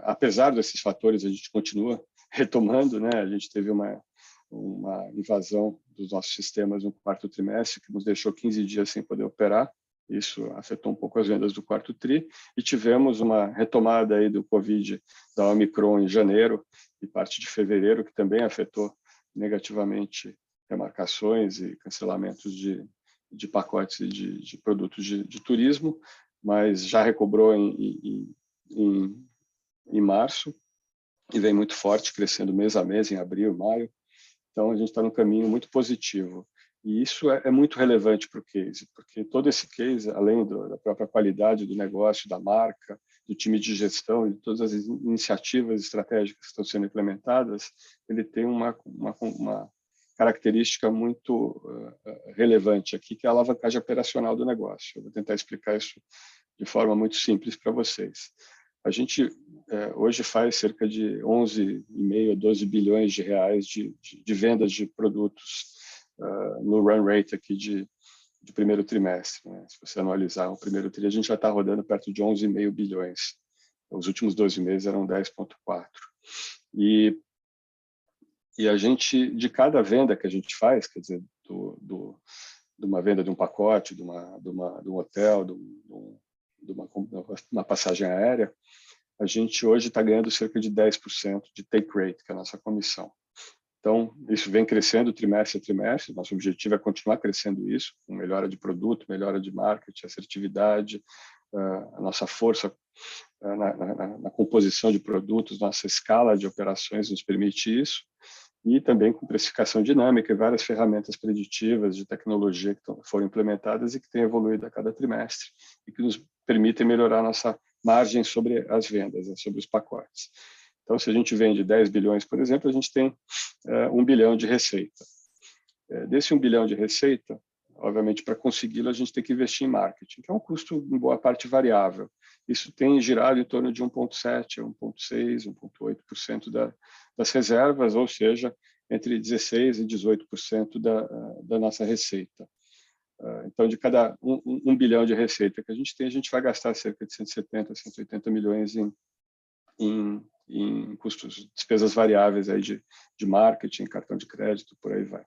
apesar desses fatores, a gente continua retomando, né? A gente teve uma invasão dos nossos sistemas no 4º trimestre, que nos deixou 15 dias sem poder operar. Isso afetou um pouco as vendas do 4º tri, e tivemos uma retomada aí do Covid, da Omicron em janeiro e parte de fevereiro, que também afetou negativamente remarcações e cancelamentos de pacotes e de produtos de turismo, mas já recobrou em março e vem muito forte, crescendo mês a mês, em abril, maio. Então, a gente está num caminho muito positivo. E isso é muito relevante para o case, porque todo esse case, além da própria qualidade do negócio, da marca, do time de gestão e de todas as iniciativas estratégicas que estão sendo implementadas, ele tem uma característica muito relevante aqui, que é a alavancagem operacional do negócio. Eu vou tentar explicar isso de forma muito simples para vocês. A gente hoje faz cerca de 11,5 a 12 bilhões de reais de vendas de produtos no run rate aqui de primeiro trimestre, né? Se você analisar o primeiro trimestre, a gente já está rodando perto de 11,5 bilhões. Os últimos 12 meses eram 10,4. E a gente, de cada venda que a gente faz, quer dizer, de uma venda de um pacote, de um hotel, de uma passagem aérea, a gente hoje está ganhando cerca de 10% de take rate, que é a nossa comissão. Então, isso vem crescendo trimestre a trimestre. Nosso objetivo é continuar crescendo isso, com melhora de produto, melhora de marketing, assertividade, a nossa força na composição de produtos, nossa escala de operações nos permite isso, e também com precificação dinâmica e várias ferramentas preditivas de tecnologia que foram implementadas e que têm evoluído a cada trimestre e que nos permitem melhorar nossa margem sobre as vendas, né, sobre os pacotes. Então, se a gente vende 10 bilhões, por exemplo, a gente tem 1 bilhão de receita. Desse 1 bilhão de receita, obviamente, para consegui-lo, a gente tem que investir em marketing, que é um custo, em boa parte, variável. Isso tem girado em torno de 1,7%, 1,6%, 1,8% das reservas, ou seja, entre 16% e 18% da nossa receita. Então, de cada 1 bilhão de receita que a gente vai gastar cerca de 170, 180 milhões em custos, despesas variáveis aí de marketing, cartão de crédito, por aí vai.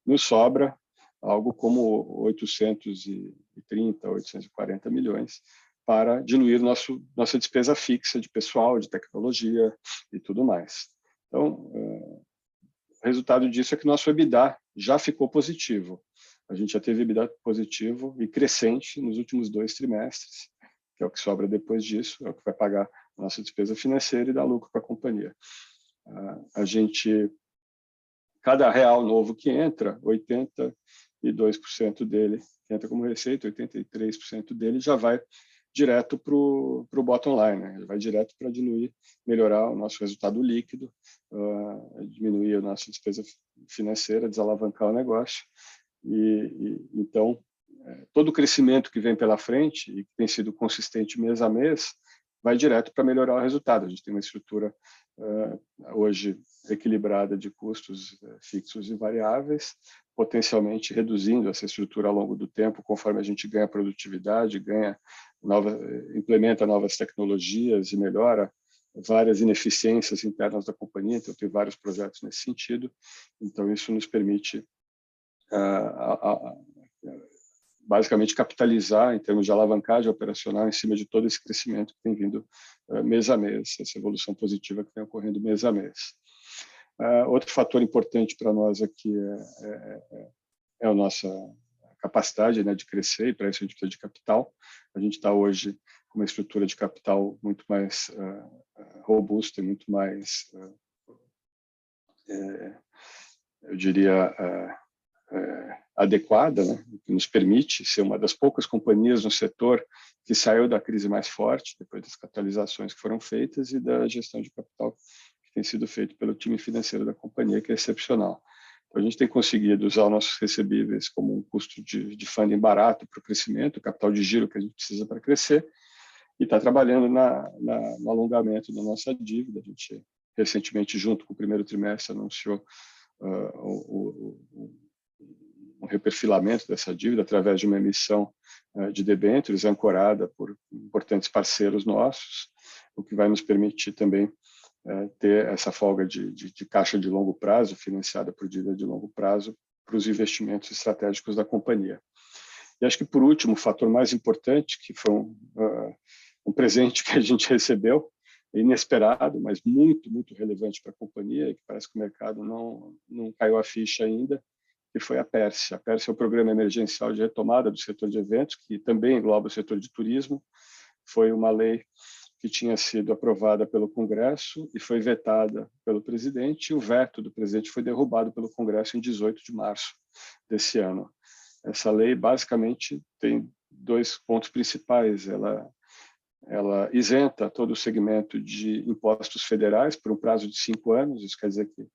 Nos sobra algo como 830, 840 milhões para diluir nossa despesa fixa de pessoal, de tecnologia e tudo mais. Então, o resultado disso é que nosso EBITDA já ficou positivo. A gente já teve EBITDA positivo e crescente nos últimos 2 trimestres, que é o que sobra depois disso, é o que vai pagar a nossa despesa financeira e dar lucro para a companhia. Cada real novo que entra, 82% dele que entra como receita, 83% dele já vai direto para o bottom line, né? Vai direto para diluir, melhorar o nosso resultado líquido, diminuir a nossa despesa financeira, desalavancar o negócio. Então, todo o crescimento que vem pela frente e que tem sido consistente mês a mês, vai direto para melhorar o resultado. A gente tem uma estrutura hoje equilibrada de custos fixos e variáveis, potencialmente reduzindo essa estrutura ao longo do tempo, conforme a gente ganha produtividade, implementa novas tecnologias e melhora várias ineficiências internas da companhia. Então, tem vários projetos nesse sentido. Então, isso nos permite basicamente capitalizar em termos de alavancagem operacional em cima de todo esse crescimento que tem vindo mês a mês, essa evolução positiva que vem ocorrendo mês a mês. Outro fator importante para nós aqui é a nossa capacidade, né, de crescer, e para isso a gente precisa de capital. A gente está hoje com uma estrutura de capital muito mais robusta e muito mais eu diria, adequada, né, que nos permite ser uma das poucas companhias no setor que saiu da crise mais forte, depois das capitalizações que foram feitas e da gestão de capital que tem sido feito pelo time financeiro da companhia, que é excepcional. Então, a gente tem conseguido usar os nossos recebíveis como um custo de funding barato para o crescimento, o capital de giro que a gente precisa para crescer, e está trabalhando no alongamento da nossa dívida. A gente, recentemente, junto com o primeiro trimestre, anunciou um reperfilamento dessa dívida através de uma emissão de debêntures ancorada por importantes parceiros nossos, o que vai nos permitir também ter essa folga de caixa de longo prazo, financiada por dívida de longo prazo, para os investimentos estratégicos da companhia. E acho que, por último, o fator mais importante, que foi um presente que a gente recebeu, inesperado, mas muito, muito relevante para a companhia, e que parece que o mercado não caiu a ficha ainda, que foi a PERSE. A PERSE é o Programa Emergencial de Retomada do Setor de Eventos, que também engloba o setor de turismo. Foi uma lei que tinha sido aprovada pelo Congresso e foi vetada pelo presidente, e o veto do presidente foi derrubado pelo Congresso em 18 de março desse ano. Essa lei, basicamente, tem dois pontos principais. Ela isenta todo o segmento de impostos federais por um prazo de 5 anos, isso quer dizer que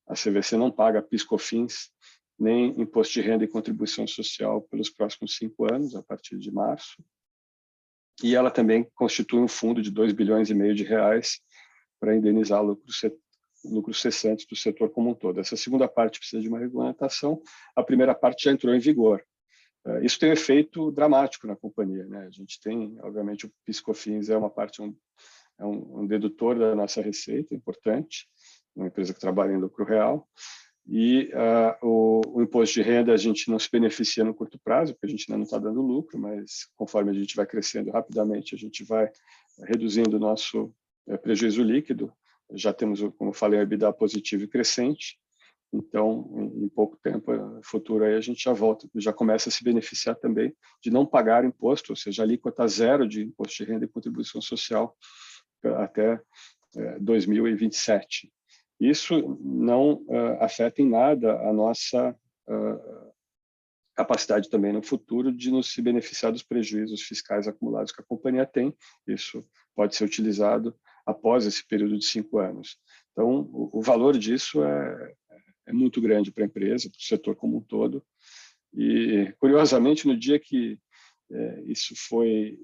a CVC não paga PIS/COFINS, nem imposto de renda e contribuição social pelos próximos 5 anos, a partir de março. E ela também constitui um fundo de 2,5 bilhões de reais para indenizar lucros cessantes do setor como um todo. Essa segunda parte precisa de uma regulamentação, a primeira parte já entrou em vigor. Isso tem um efeito dramático na companhia, né? A gente tem, obviamente, o PIS/COFINS é uma parte, um dedutor da nossa receita, importante, uma empresa que trabalha em lucro real, e o imposto de renda a gente não se beneficia no curto prazo, porque a gente ainda não está dando lucro, mas conforme a gente vai crescendo rapidamente, a gente vai reduzindo o nosso prejuízo líquido. Já temos, como eu falei, um EBITDA positivo e crescente, então, em pouco tempo futuro, aí a gente já começa a se beneficiar também de não pagar imposto, ou seja, a alíquota zero de imposto de renda e contribuição social até 2027. Isso não afeta em nada a nossa capacidade também no futuro de nos se beneficiar dos prejuízos fiscais acumulados que a companhia tem. Isso pode ser utilizado após esse período de 5 anos. Então, o valor disso é muito grande para a empresa, para o setor como um todo. E, curiosamente, no dia que isso foi,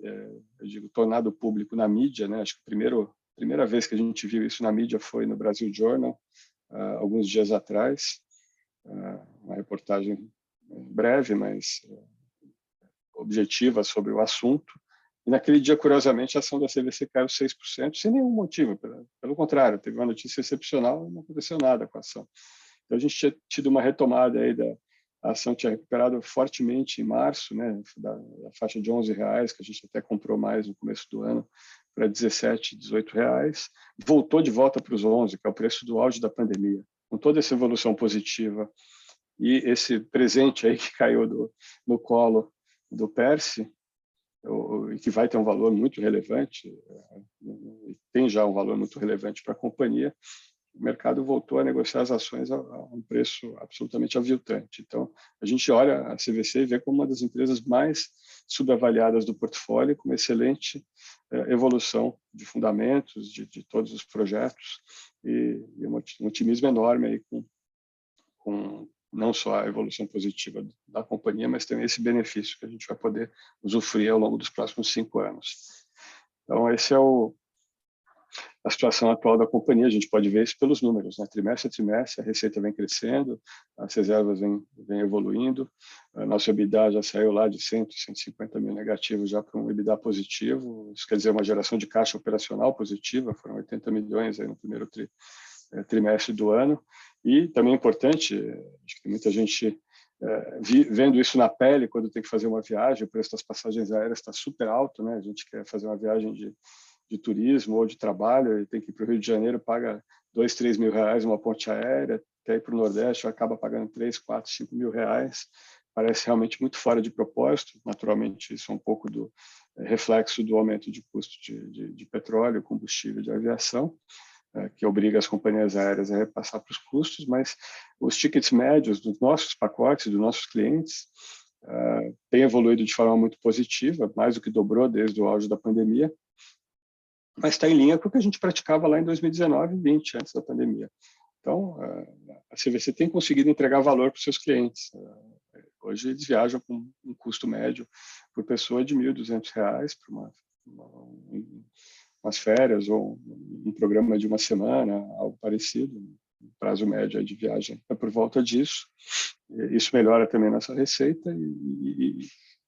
eu digo, tornado público na mídia, né? Acho que a primeira vez que a gente viu isso na mídia foi no Brasil Journal, alguns dias atrás, uma reportagem breve, mas objetiva sobre o assunto. E naquele dia, curiosamente, a ação da CVC caiu 6%, sem nenhum motivo. Pelo contrário, teve uma notícia excepcional e não aconteceu nada com a ação. Então, a gente tinha tido uma retomada aí a ação tinha recuperado fortemente em março, né, da faixa de R$11, que a gente até comprou mais no começo do ano, para R$17, R$18. Voltou de volta para os 11, que é o preço do auge da pandemia. Com toda essa evolução positiva e esse presente aí que caiu no colo do PERSE, e que vai ter um valor muito relevante, tem já um valor muito relevante para a companhia, o mercado voltou a negociar as ações a um preço absolutamente aviltante. Então, a gente olha a CVC e vê como uma das empresas mais subavaliadas do portfólio, com excelente evolução de fundamentos, de todos os projetos, e um otimismo enorme aí com não só a evolução positiva da companhia, mas também esse benefício que a gente vai poder usufruir ao longo dos próximos 5 anos. Então, esse é a situação atual da companhia. A gente pode ver isso pelos números, né? Trimestre a trimestre, a receita vem crescendo, as reservas vêm evoluindo, a nossa EBITDA já saiu lá de 100, 150 mil negativo já para um EBITDA positivo, isso quer dizer uma geração de caixa operacional positiva, foram 80 milhões aí no primeiro trimestre do ano. E também é importante, acho que tem muita gente vendo isso na pele quando tem que fazer uma viagem, o preço das passagens aéreas está super alto, né? A gente quer fazer uma viagem de turismo ou de trabalho, e tem que ir para o Rio de Janeiro, paga 2, 3 mil reais uma ponte aérea, quer ir para o Nordeste, acaba pagando 3, 4, 5 mil reais. Parece realmente muito fora de propósito. Naturalmente, isso é um pouco do reflexo do aumento de custo de petróleo, combustível, de aviação, que obriga as companhias aéreas a repassar para os custos, mas os tickets médios dos nossos pacotes, dos nossos clientes, têm evoluído de forma muito positiva, mais do que dobrou desde o auge da pandemia, mas está em linha com o que a gente praticava lá em 2019 e 2020, antes da pandemia. Então, a CVC tem conseguido entregar valor para os seus clientes. Hoje eles viajam com um custo médio por pessoa de R$ 1.200 para umas férias ou um programa de uma semana, algo parecido. O prazo médio de viagem é por volta disso. Isso melhora também a nossa receita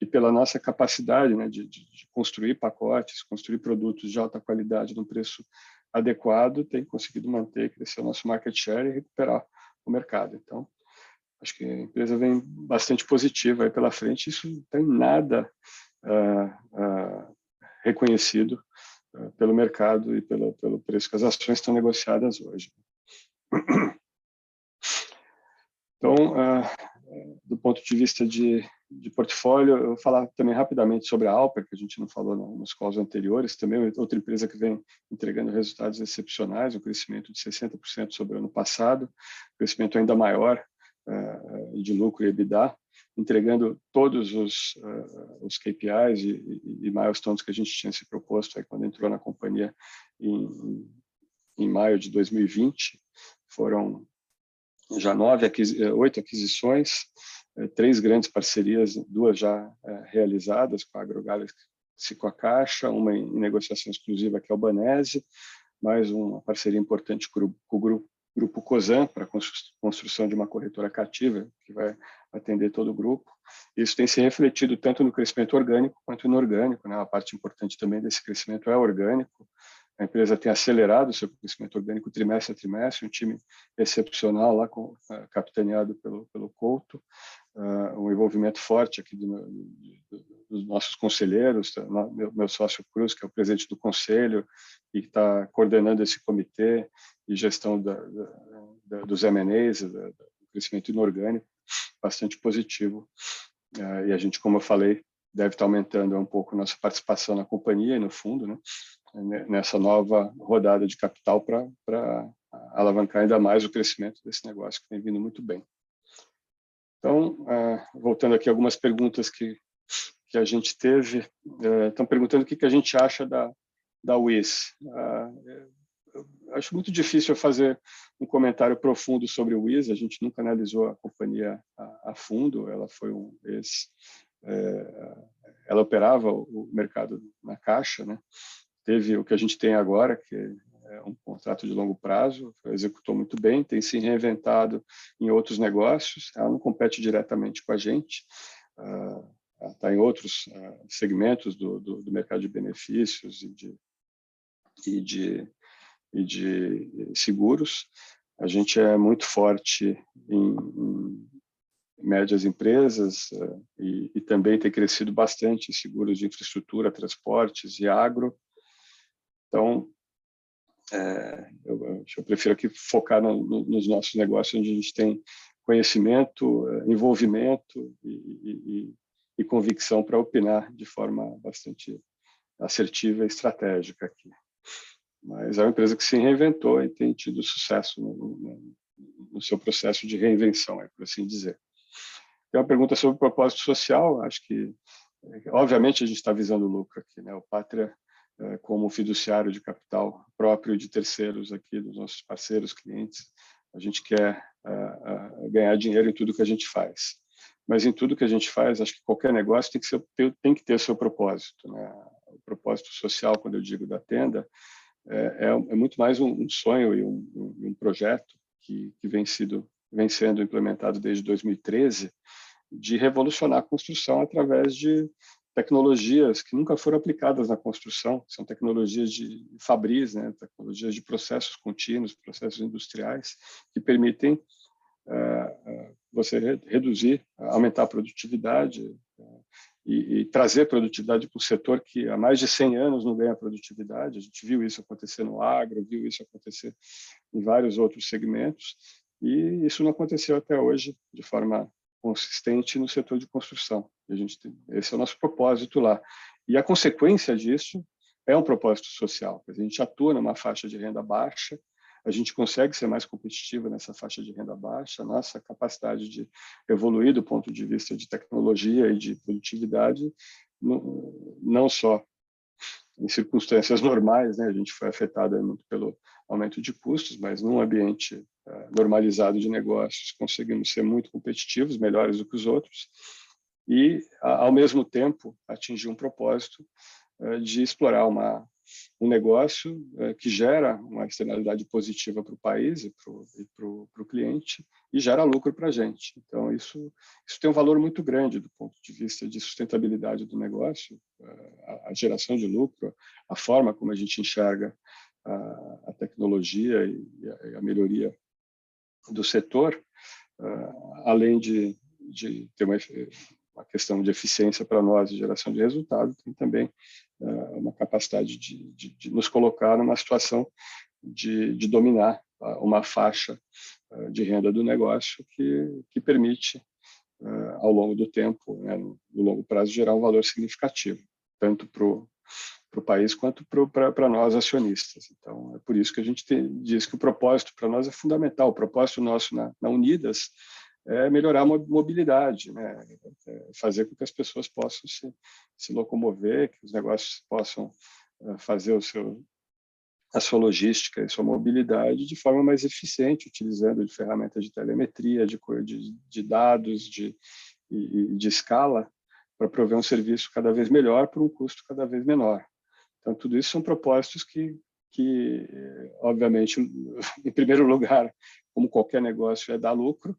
e pela nossa capacidade, né, de construir pacotes, construir produtos de alta qualidade num preço adequado, tem conseguido manter, crescer o nosso market share e recuperar o mercado. Então, acho que a empresa vem bastante positiva aí pela frente. Isso não tem nada reconhecido pelo mercado e pelo preço que as ações estão negociadas hoje. Então, do ponto de vista de portfólio, eu vou falar também rapidamente sobre a Alper, que a gente não falou nos calls anteriores, também outra empresa que vem entregando resultados excepcionais, um crescimento de 60% sobre o ano passado, crescimento ainda maior de lucro e EBITDA, entregando todos os KPIs e milestones que a gente tinha se proposto aí quando entrou na companhia em maio de 2020. Foram já 8 aquisições, 3 grandes parcerias, 2 já realizadas com a AgroGalaxy e com a Caixa, uma em negociação exclusiva que é o Banese, mais uma parceria importante com o Grupo Cosan para a construção de uma corretora cativa que vai atender todo o grupo. Isso tem se refletido tanto no crescimento orgânico quanto inorgânico, né? A parte importante também desse crescimento é orgânico. A empresa tem acelerado o seu crescimento orgânico trimestre a trimestre, um time excepcional lá, capitaneado pelo Couto, um envolvimento forte aqui dos nossos conselheiros, meu sócio Cruz, que é o presidente do conselho e está coordenando esse comitê e gestão dos M&As, do crescimento inorgânico, bastante positivo. E a gente, como eu falei, deve estar aumentando um pouco nossa participação na companhia e no fundo, né? Nessa nova rodada de capital para alavancar ainda mais o crescimento desse negócio que tem vindo muito bem. Então, voltando aqui algumas perguntas que a gente teve, estão perguntando o que a gente acha da Wiz. Acho muito difícil eu fazer um comentário profundo sobre o Wiz, a gente nunca analisou a companhia a fundo, ela foi ela operava o mercado na Caixa, né? Teve o que a gente tem agora, que é um contrato de longo prazo, executou muito bem, tem se reinventado em outros negócios, ela não compete diretamente com a gente, está em outros segmentos do mercado de benefícios e de seguros. A gente é muito forte em médias empresas e também tem crescido bastante em seguros de infraestrutura, transportes e agro. Então, eu prefiro aqui focar nos nossos negócios, onde a gente tem conhecimento, envolvimento e convicção para opinar de forma bastante assertiva e estratégica aqui. Mas é uma empresa que se reinventou e tem tido sucesso no seu processo de reinvenção, por assim dizer. Tem uma pergunta sobre o propósito social, acho que, obviamente, a gente está visando o lucro aqui, né? O Pátria, como fiduciário de capital próprio de terceiros aqui, dos nossos parceiros, clientes, a gente quer ganhar dinheiro em tudo que a gente faz. Mas em tudo que a gente faz, acho que qualquer negócio tem que ter seu propósito, né? O propósito social, quando eu digo da Tenda, é muito mais um sonho e um projeto que vem sendo implementado desde 2013, de revolucionar a construção através de tecnologias que nunca foram aplicadas na construção, são tecnologias de Fabris, né? Tecnologias de processos contínuos, processos industriais, que permitem você reduzir, aumentar a produtividade e trazer produtividade para o setor que há mais de 100 anos não ganha produtividade. A gente viu isso acontecer no agro, viu isso acontecer em vários outros segmentos, e isso não aconteceu até hoje de forma consistente no setor de construção. Esse é o nosso propósito lá. E a consequência disso é um propósito social. A gente atua numa faixa de renda baixa, a gente consegue ser mais competitivo nessa faixa de renda baixa. A nossa capacidade de evoluir do ponto de vista de tecnologia e de produtividade, não só em circunstâncias normais, né? A gente foi afetado muito pelo aumento de custos, mas num ambiente normalizado de negócios, conseguimos ser muito competitivos, melhores do que os outros, e, ao mesmo tempo, atingir um propósito de explorar um negócio que gera uma externalidade positiva para o país e para o cliente e gera lucro para a gente. Então, isso tem um valor muito grande do ponto de vista de sustentabilidade do negócio, a geração de lucro, a forma como a gente enxerga a tecnologia e a melhoria do setor, além de ter uma questão de eficiência para nós e geração de resultado, tem também uma capacidade de nos colocar numa situação de dominar uma faixa de renda do negócio que permite, ao longo do tempo, né, no longo prazo, gerar um valor significativo, tanto para o país quanto para nós acionistas. Então, é por isso que a gente diz que o propósito para nós é fundamental. O propósito nosso na Unidas é melhorar a mobilidade, né? Fazer com que as pessoas possam se locomover, que os negócios possam fazer a sua logística e sua mobilidade de forma mais eficiente, utilizando de ferramentas de telemetria, de dados, de escala, para prover um serviço cada vez melhor por um custo cada vez menor. Então, tudo isso são propósitos que obviamente, em primeiro lugar, como qualquer negócio, é dar lucro,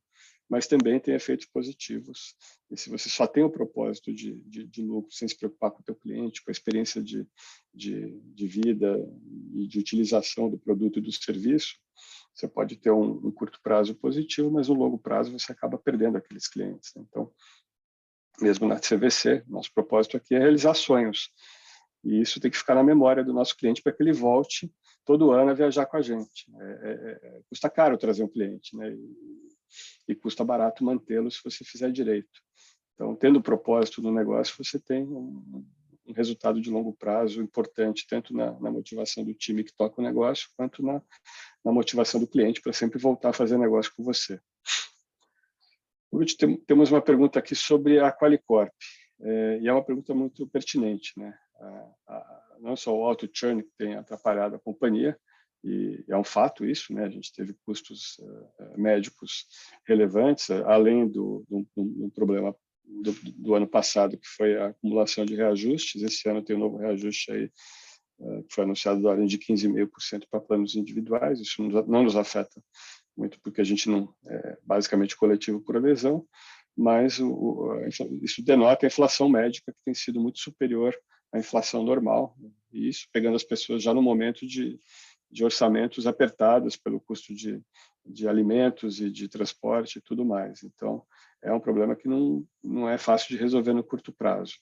mas também tem efeitos positivos. E se você só tem o propósito de lucro, sem se preocupar com o teu cliente, com a experiência de vida e de utilização do produto e do serviço, você pode ter um curto prazo positivo, mas no longo prazo você acaba perdendo aqueles clientes. Então, mesmo na CVC, nosso propósito aqui é realizar sonhos. E isso tem que ficar na memória do nosso cliente para que ele volte todo ano a viajar com a gente. Custa caro trazer um cliente, né? E custa barato mantê-lo se você fizer direito. Então, tendo propósito no negócio, você tem um resultado de longo prazo importante, tanto na motivação do time que toca o negócio, quanto na motivação do cliente para sempre voltar a fazer negócio com você. Por último, temos uma pergunta aqui sobre a Qualicorp, e é uma pergunta muito pertinente, né? Não só o alto churn que tem atrapalhado a companhia, e é um fato isso, né? A gente teve custos médicos relevantes, além do problema do ano passado, que foi a acumulação de reajustes. Esse ano tem um novo reajuste aí, que foi anunciado da ordem de 15,5% para planos individuais. Isso não nos afeta muito, porque a gente não é basicamente coletivo por adesão, mas isso denota a inflação médica, que tem sido muito superior à inflação normal, e isso pegando as pessoas já no momento de orçamentos apertados pelo custo de alimentos e de transporte e tudo mais. Então, é um problema que não é fácil de resolver no curto prazo.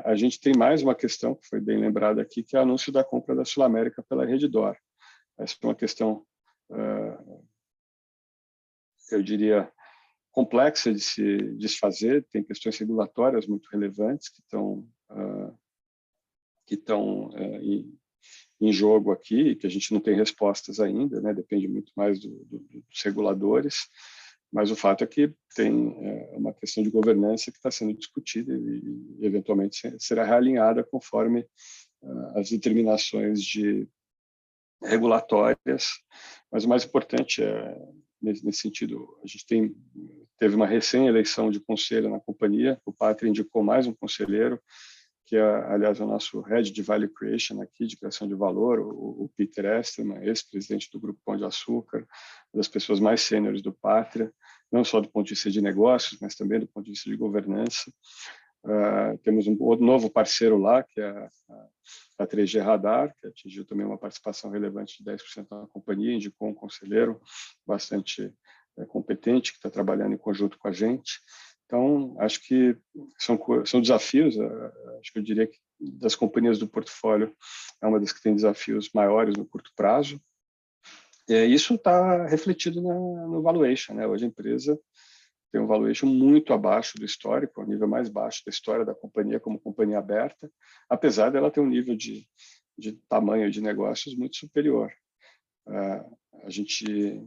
A gente tem mais uma questão, que foi bem lembrada aqui, que é o anúncio da compra da Sul América pela Redditor. Essa é uma questão, eu diria, complexa de se desfazer, tem questões regulatórias muito relevantes que estão em jogo aqui, que a gente não tem respostas ainda, né? Depende muito mais dos reguladores, mas o fato é que tem uma questão de governança que está sendo discutida e eventualmente será realinhada conforme as determinações regulatórias, mas o mais importante nesse sentido, a gente teve uma recém-eleição de conselho na companhia, o Patria indicou mais um conselheiro, que aliás, é o nosso Head de Value Creation aqui, de criação de valor, o Peter Esterman, ex-presidente do Grupo Pão de Açúcar, uma das pessoas mais sêniores do Patria, não só do ponto de vista de negócios, mas também do ponto de vista de governança. Temos um novo parceiro lá, que é a 3G Radar, que atingiu também uma participação relevante de 10% na companhia, indicou um conselheiro bastante competente, que está trabalhando em conjunto com a gente. Então, acho que são desafios, acho que eu diria que das companhias do portfólio é uma das que tem desafios maiores no curto prazo. Isso está refletido no valuation, né? Hoje a empresa tem um valuation muito abaixo do histórico, o nível mais baixo da história da companhia como companhia aberta, apesar dela ter um nível de tamanho de negócios muito superior. A gente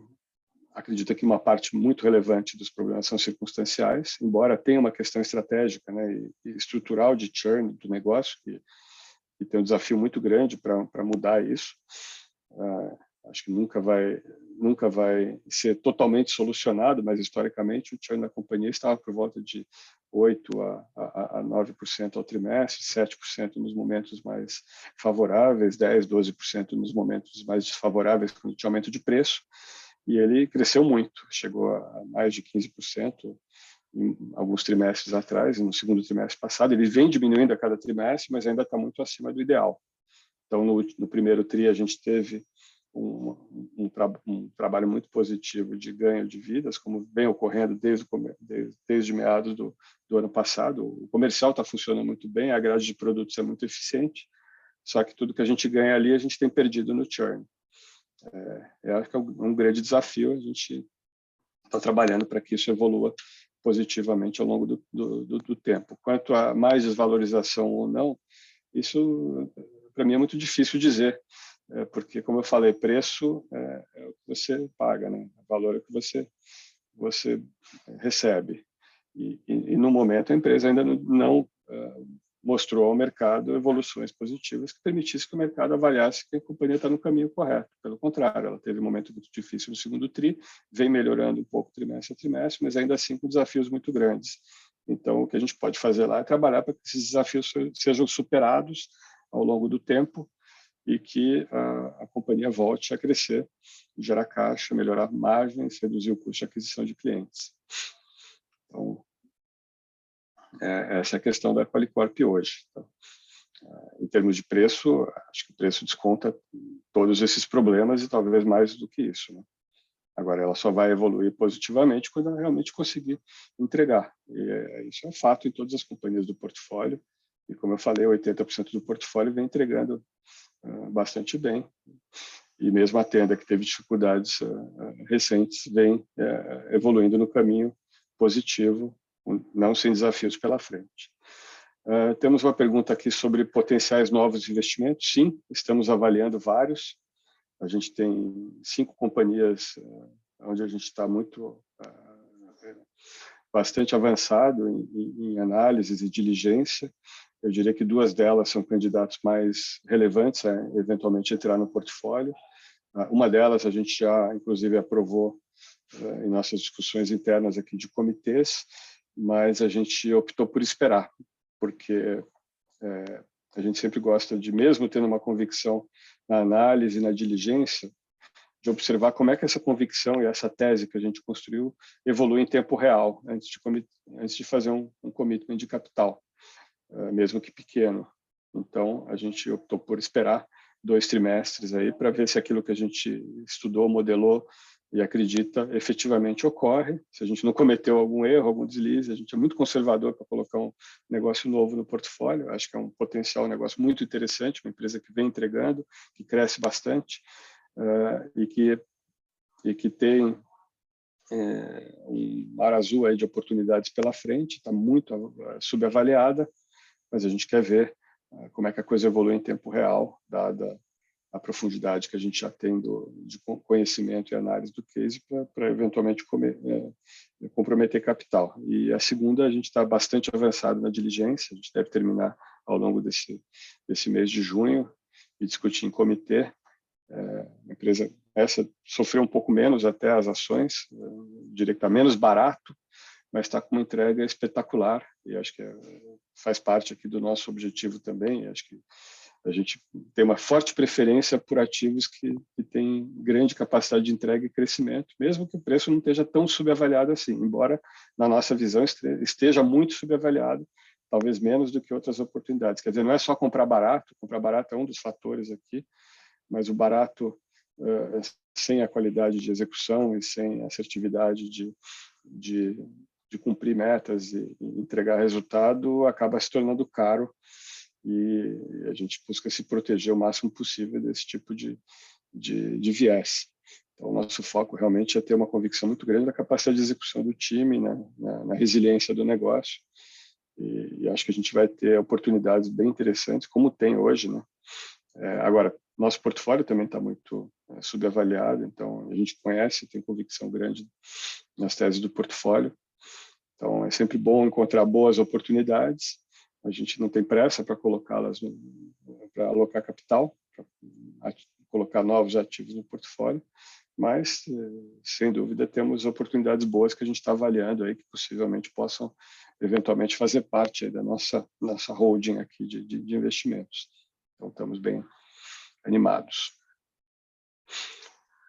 acredita que uma parte muito relevante dos problemas são circunstanciais, embora tenha uma questão estratégica, né, e estrutural de churn do negócio, que tem um desafio muito grande para mudar isso. Acho que nunca vai ser totalmente solucionado, mas historicamente o churn da companhia estava por volta de 8% a 9% ao trimestre, 7% nos momentos mais favoráveis, 10%, 12% nos momentos mais desfavoráveis, quando tinha aumento de preço, e ele cresceu muito, chegou a mais de 15% em alguns trimestres atrás, e no segundo trimestre passado. Ele vem diminuindo a cada trimestre, mas ainda está muito acima do ideal. Então, no primeiro TRI, a gente teve um trabalho muito positivo de ganho de vidas, como vem ocorrendo desde meados do ano passado. O comercial está funcionando muito bem, a grade de produtos é muito eficiente, só que tudo que a gente ganha ali, a gente tem perdido no churn. Acho que é um grande desafio, a gente está trabalhando para que isso evolua positivamente ao longo do tempo. Quanto a mais desvalorização ou não, isso, para mim, é muito difícil dizer, porque, como eu falei, preço é o que você paga, né? O valor é o que você recebe. E no momento, a empresa ainda não mostrou ao mercado evoluções positivas que permitissem que o mercado avaliasse que a companhia está no caminho correto. Pelo contrário, ela teve um momento muito difícil no segundo TRI, vem melhorando um pouco trimestre a trimestre, mas ainda assim com desafios muito grandes. Então, o que a gente pode fazer lá é trabalhar para que esses desafios sejam superados ao longo do tempo e que a companhia volte a crescer, gerar caixa, melhorar margens, reduzir o custo de aquisição de clientes. Então, essa é a questão da Qualicorp hoje. Então, em termos de preço, acho que o preço desconta todos esses problemas e talvez mais do que isso, né? Agora, ela só vai evoluir positivamente quando ela realmente conseguir entregar. E isso é um fato em todas as companhias do portfólio. E, como eu falei, 80% do portfólio vem entregando bastante bem. E mesmo a Tenda, que teve dificuldades recentes, vem evoluindo no caminho positivo, não sem desafios pela frente. Temos uma pergunta aqui sobre potenciais novos investimentos. Sim, estamos avaliando vários. A gente tem 5 companhias onde a gente está bastante avançado em análises e diligência. Eu diria que 2 delas são candidatos mais relevantes a eventualmente entrar no portfólio. Uma delas a gente já, inclusive, aprovou em nossas discussões internas aqui de comitês, mas a gente optou por esperar, porque a gente sempre gosta de, mesmo tendo uma convicção na análise, na diligência, de observar como é que essa convicção e essa tese que a gente construiu evolui em tempo real, antes de fazer um commitment de capital, mesmo que pequeno. Então, a gente optou por esperar 2 trimestres aí para ver se aquilo que a gente estudou, modelou e acredita efetivamente ocorre. Se a gente não cometeu algum erro, algum deslize, a gente é muito conservador para colocar um negócio novo no portfólio. Acho que é um potencial, um negócio muito interessante, uma empresa que vem entregando, que cresce bastante e que tem um mar azul aí de oportunidades pela frente, está muito subavaliada, mas a gente quer ver como é que a coisa evolui em tempo real, dada a profundidade que a gente já tem de conhecimento e análise do case para eventualmente comprometer capital. E a segunda, a gente está bastante avançado na diligência, a gente deve terminar ao longo desse mês de junho e discutir em comitê. A empresa essa sofreu um pouco menos até as ações, diria que está menos barato, mas está com uma entrega espetacular e acho que faz parte aqui do nosso objetivo também. Acho que a gente tem uma forte preferência por ativos que têm grande capacidade de entrega e crescimento, mesmo que o preço não esteja tão subavaliado assim, embora na nossa visão esteja muito subavaliado, talvez menos do que outras oportunidades. Quer dizer, não é só comprar barato é um dos fatores aqui, mas o barato sem a qualidade de execução e sem a assertividade de cumprir metas e entregar resultado acaba se tornando caro e a gente busca se proteger o máximo possível desse tipo de viés. Então, o nosso foco realmente é ter uma convicção muito grande da capacidade de execução do time, na resiliência do negócio e acho que a gente vai ter oportunidades bem interessantes, como tem hoje, né? Agora, nosso portfólio também está muito subavaliado, então a gente conhece, tem convicção grande nas teses do portfólio. Então é sempre bom encontrar boas oportunidades. A gente não tem pressa para colocá-las, para alocar capital, para colocar novos ativos no portfólio, mas sem dúvida temos oportunidades boas que a gente está avaliando aí que possivelmente possam eventualmente fazer parte aí da nossa holding aqui de investimentos. Então estamos bem animados.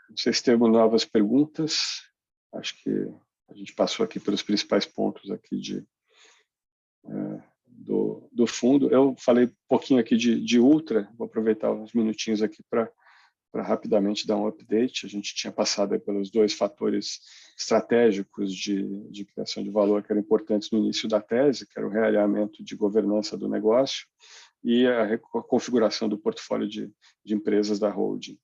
Não sei se temos novas perguntas. Acho que a gente passou aqui pelos principais pontos aqui do fundo. Eu falei um pouquinho aqui de Ultra, vou aproveitar uns minutinhos aqui para rapidamente dar um update. A gente tinha passado aí pelos 2 fatores estratégicos de criação de valor que eram importantes no início da tese, que era o realinhamento de governança do negócio e a configuração do portfólio de empresas da holding.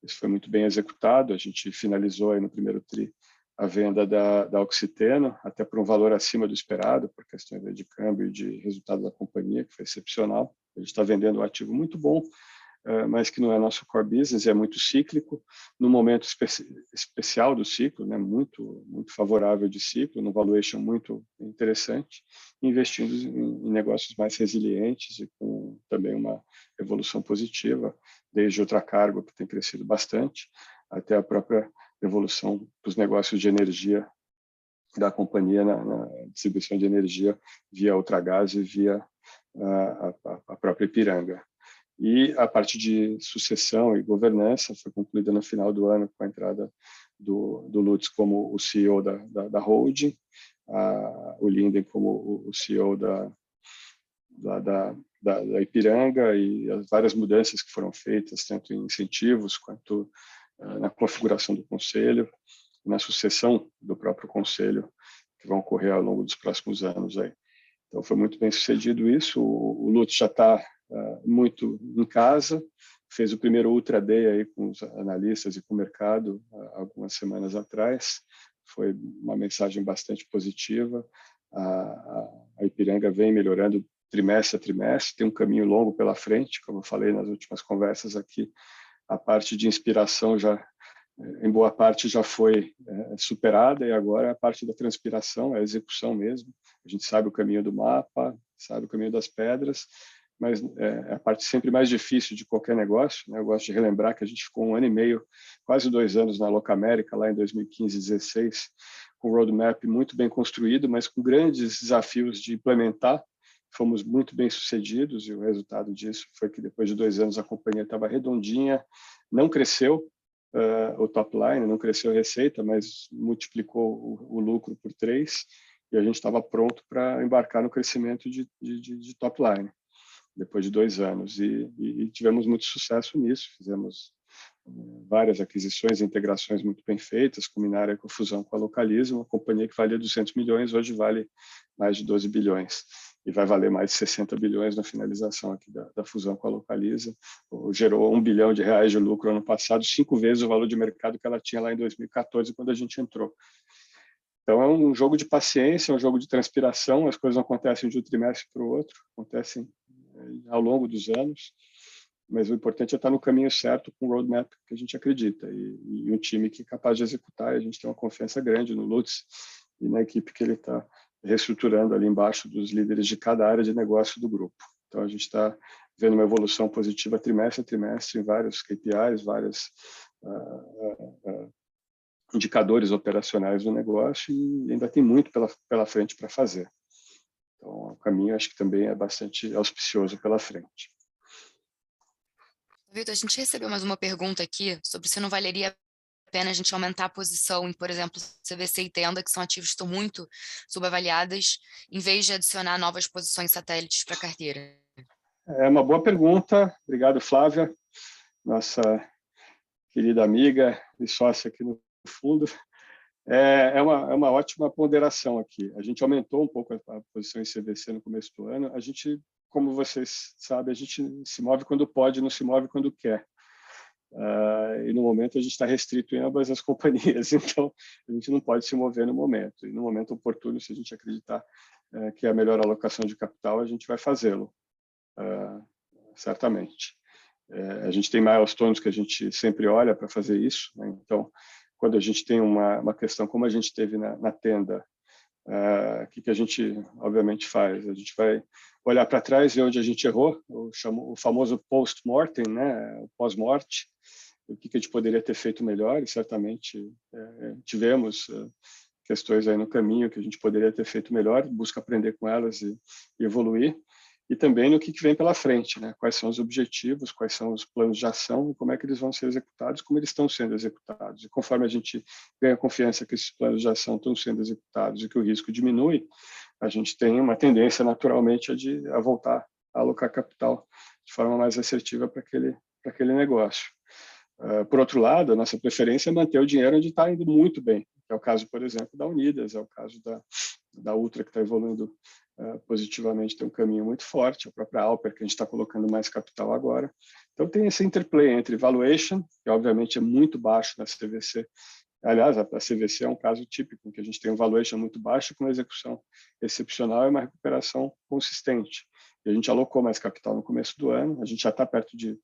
Isso foi muito bem executado, a gente finalizou aí no primeiro TRI a venda da Oxiteno, até por um valor acima do esperado, por questões de câmbio e de resultado da companhia, que foi excepcional. A gente está vendendo um ativo muito bom, mas que não é nosso core business, é muito cíclico, num momento especial do ciclo, né, muito favorável de ciclo, num valuation muito interessante, investindo em negócios mais resilientes e com também uma evolução positiva, desde o Ultracargo, que tem crescido bastante, até a própria evolução dos negócios de energia da companhia na distribuição de energia via Ultragaz e via a própria Ipiranga. E a parte de sucessão e governança foi concluída no final do ano com a entrada do Lutz como o CEO da holding, o Linden como o CEO da Ipiranga, e as várias mudanças que foram feitas, tanto em incentivos quanto na configuração do conselho, na sucessão do próprio conselho, que vão ocorrer ao longo dos próximos anos aí. Então foi muito bem sucedido isso. O Lutz já está muito em casa, fez o primeiro Ultra Day aí com os analistas e com o mercado algumas semanas atrás. Foi uma mensagem bastante positiva. A Ipiranga vem melhorando trimestre a trimestre, tem um caminho longo pela frente, como eu falei nas últimas conversas aqui. A parte de inspiração já, em boa parte, já foi superada, e agora a parte da transpiração, a execução mesmo. A gente sabe o caminho do mapa, sabe o caminho das pedras, mas é a parte sempre mais difícil de qualquer negócio, né? Eu gosto de relembrar que a gente ficou 1 ano e meio, quase 2 anos na Locamérica, lá em 2015 e 2016, com um roadmap muito bem construído, mas com grandes desafios de implementar. Fomos muito bem sucedidos, e o resultado disso foi que depois de 2 anos a companhia estava redondinha, não cresceu o top line, não cresceu a receita, mas multiplicou o lucro por 3, e a gente estava pronto para embarcar no crescimento de top line, depois de 2 anos, e tivemos muito sucesso nisso. Fizemos várias aquisições e integrações muito bem feitas, culminaram com a fusão com a Localiza, uma companhia que valia 200 milhões, hoje vale mais de 12 bilhões, e vai valer mais de 60 bilhões na finalização aqui da fusão com a Localiza. Gerou R$1 bilhão de lucro ano passado, 5 vezes o valor de mercado que ela tinha lá em 2014, quando a gente entrou. Então é um jogo de paciência, é um jogo de transpiração, as coisas não acontecem de um trimestre para o outro, acontecem ao longo dos anos, mas o importante é estar no caminho certo, com o roadmap que a gente acredita, e um time que é capaz de executar. E a gente tem uma confiança grande no Lutz e na equipe que ele está reestruturando ali embaixo, dos líderes de cada área de negócio do grupo. Então a gente está vendo uma evolução positiva trimestre a trimestre em vários KPIs, vários indicadores operacionais do negócio, e ainda tem muito pela frente para fazer. Então o caminho acho que também é bastante auspicioso pela frente. Vitor, a gente recebeu mais uma pergunta aqui sobre se não valeria a pena a gente aumentar a posição em, por exemplo, CVC e Tenda, que são ativos que estão muito subavaliadas, em vez de adicionar novas posições satélites para a carteira. É uma boa pergunta. Obrigado, Flávia, nossa querida amiga e sócia aqui no fundo. É uma ótima ponderação aqui. A gente aumentou um pouco a posição em CVC no começo do ano. A gente, como vocês sabem, a gente se move quando pode, não se move quando quer. E no momento a gente está restrito em ambas as companhias, então a gente não pode se mover no momento. E no momento oportuno, se a gente acreditar que é a melhor alocação de capital, a gente vai fazê-lo, certamente. A gente tem milestones que a gente sempre olha para fazer isso, né? Então, quando a gente tem uma questão como a gente teve na Tenda, o que a gente, obviamente, faz? A gente vai olhar para trás, ver onde a gente errou, o famoso post-mortem, né? O pós-morte, o que a gente poderia ter feito melhor, e certamente tivemos questões aí no caminho que a gente poderia ter feito melhor, busca aprender com elas e evoluir, e também no que vem pela frente, né? Quais são os objetivos, quais são os planos de ação e como é que eles vão ser executados, como eles estão sendo executados. E conforme a gente ganha confiança que esses planos de ação estão sendo executados e que o risco diminui, a gente tem uma tendência naturalmente a voltar a alocar capital de forma mais assertiva para aquele negócio. Por outro lado, a nossa preferência é manter o dinheiro onde está indo muito bem, que é o caso, por exemplo, da Unidas, é o caso da Ultra, que está evoluindo positivamente, tem um caminho muito forte, a própria Alper, que a gente está colocando mais capital agora. Então, tem esse interplay entre valuation, que obviamente é muito baixo na CVC. Aliás, a CVC é um caso típico, em que a gente tem um valuation muito baixo com uma execução excepcional e uma recuperação consistente. E a gente alocou mais capital no começo do ano, a gente já está perto de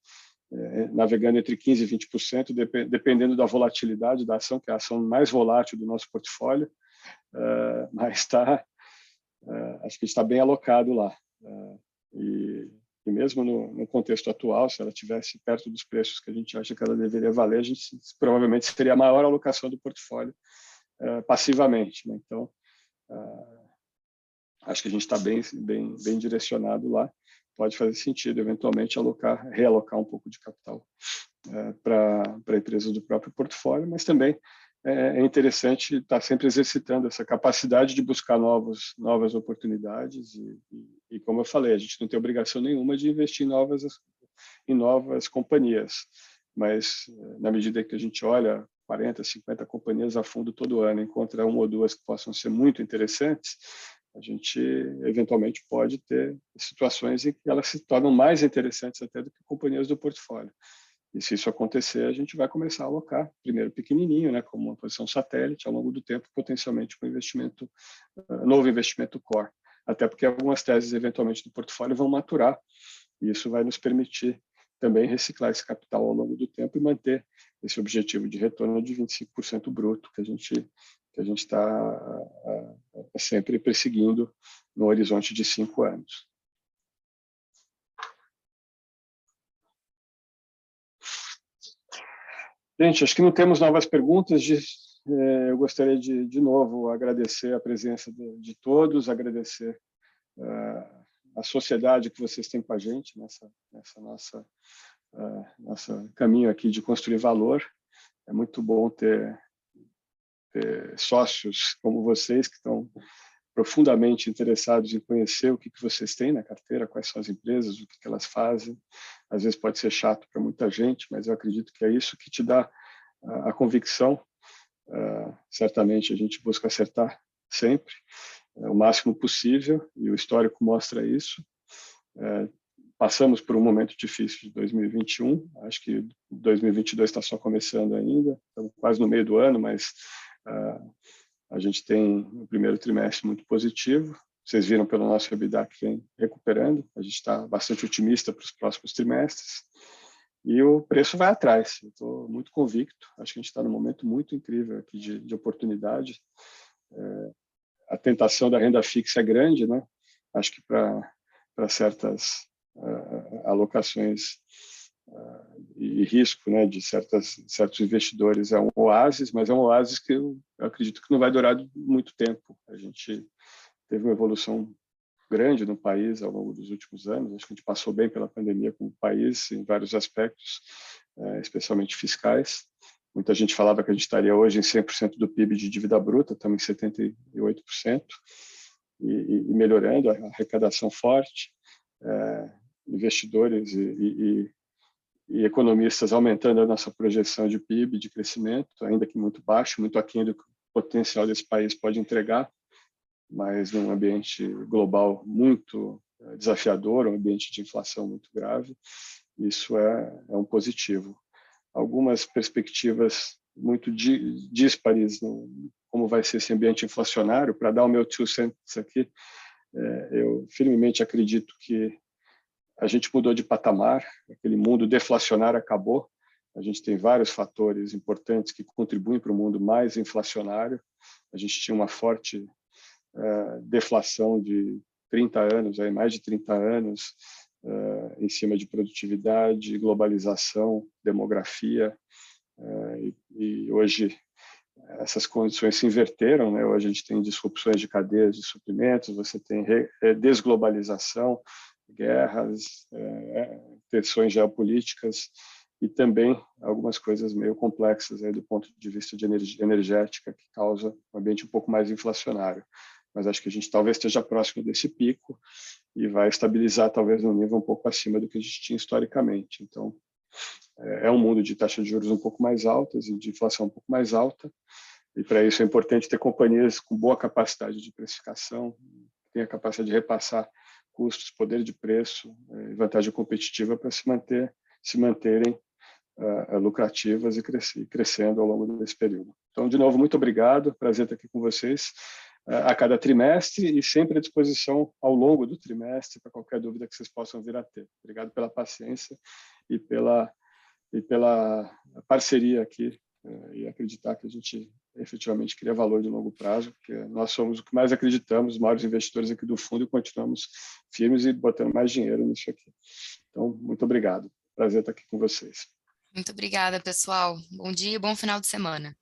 navegando entre 15% e 20%, dependendo da volatilidade da ação, que é a ação mais volátil do nosso portfólio, mas acho que está bem alocado lá. E mesmo no contexto atual, se ela estivesse perto dos preços que a gente acha que ela deveria valer, a gente provavelmente teria a maior alocação do portfólio passivamente, né? Então, acho que a gente está bem direcionado lá. Pode fazer sentido, eventualmente, realocar um pouco de capital para empresas do próprio portfólio, mas também é interessante estar sempre exercitando essa capacidade de buscar novas oportunidades e, como eu falei, a gente não tem obrigação nenhuma de investir em novas companhias, mas na medida que a gente olha 40, 50 companhias a fundo todo ano, encontra uma ou duas que possam ser muito interessantes, a gente eventualmente pode ter situações em que elas se tornam mais interessantes até do que companhias do portfólio. E se isso acontecer, a gente vai começar a alocar, primeiro pequenininho, né, como uma posição satélite, ao longo do tempo, potencialmente com novo investimento core. Até porque algumas teses, eventualmente, do portfólio vão maturar, e isso vai nos permitir também reciclar esse capital ao longo do tempo e manter esse objetivo de retorno de 25% bruto que a gente está sempre perseguindo no horizonte de 5 anos. Gente, acho que não temos novas perguntas. Eu gostaria de novo agradecer a presença de todos, agradecer a sociedade que vocês têm com a gente nessa nosso caminho aqui de construir valor. É muito bom ter sócios como vocês que estão profundamente interessados em conhecer o que vocês têm na carteira, quais são as empresas, o que elas fazem. Às vezes pode ser chato para muita gente, mas eu acredito que é isso que te dá a convicção. Certamente a gente busca acertar sempre, o máximo possível, e o histórico mostra isso. Passamos por um momento difícil de 2021, acho que 2022 está só começando ainda, estamos quase no meio do ano, mas a gente tem um primeiro trimestre muito positivo. Vocês viram pelo nosso EBITDA que vem recuperando. A gente está bastante otimista para os próximos trimestres. E o preço vai atrás. Eu estou muito convicto. Acho que a gente está num momento muito incrível aqui de oportunidade. A tentação da renda fixa é grande, né? Acho que para certas alocações e risco, né, de certos investidores é um oásis, mas é um oásis que eu acredito que não vai durar muito tempo. A gente teve uma evolução grande no país ao longo dos últimos anos. Acho que a gente passou bem pela pandemia como país em vários aspectos, especialmente fiscais. Muita gente falava que a gente estaria hoje em 100% do PIB de dívida bruta, estamos em 78%, e melhorando, a arrecadação forte, investidores e economistas aumentando a nossa projeção de PIB, de crescimento, ainda que muito baixo, muito aquém do que o potencial desse país pode entregar, mas num ambiente global muito desafiador, um ambiente de inflação muito grave, isso é um positivo. Algumas perspectivas muito díspares no como vai ser esse ambiente inflacionário. Para dar o meu 2 cents aqui, eu firmemente acredito que A gente mudou de patamar, aquele mundo deflacionário acabou. A gente tem vários fatores importantes que contribuem para o mundo mais inflacionário. A gente tinha uma forte deflação de 30 anos, aí mais de 30 anos, em cima de produtividade, globalização, demografia, e hoje essas condições se inverteram, né? Hoje a gente tem disrupções de cadeias de suprimentos, você tem desglobalização, guerras, tensões geopolíticas e também algumas coisas meio complexas aí do ponto de vista de energética que causa um ambiente um pouco mais inflacionário. Mas acho que a gente talvez esteja próximo desse pico e vai estabilizar talvez num nível um pouco acima do que a gente tinha historicamente. Então, é um mundo de taxas de juros um pouco mais altas e de inflação um pouco mais alta, e para isso é importante ter companhias com boa capacidade de precificação, que tenha capacidade de repassar custos, poder de preço e vantagem competitiva para se manterem lucrativas e crescendo ao longo desse período. Então, de novo, muito obrigado, prazer estar aqui com vocês a cada trimestre e sempre à disposição ao longo do trimestre para qualquer dúvida que vocês possam vir a ter. Obrigado pela paciência e pela parceria aqui e acreditar que a gente efetivamente cria valor de longo prazo, porque nós somos o que mais acreditamos, os maiores investidores aqui do fundo, e continuamos firmes e botando mais dinheiro nisso aqui. Então, muito obrigado. Prazer estar aqui com vocês. Muito obrigada, pessoal. Bom dia e bom final de semana.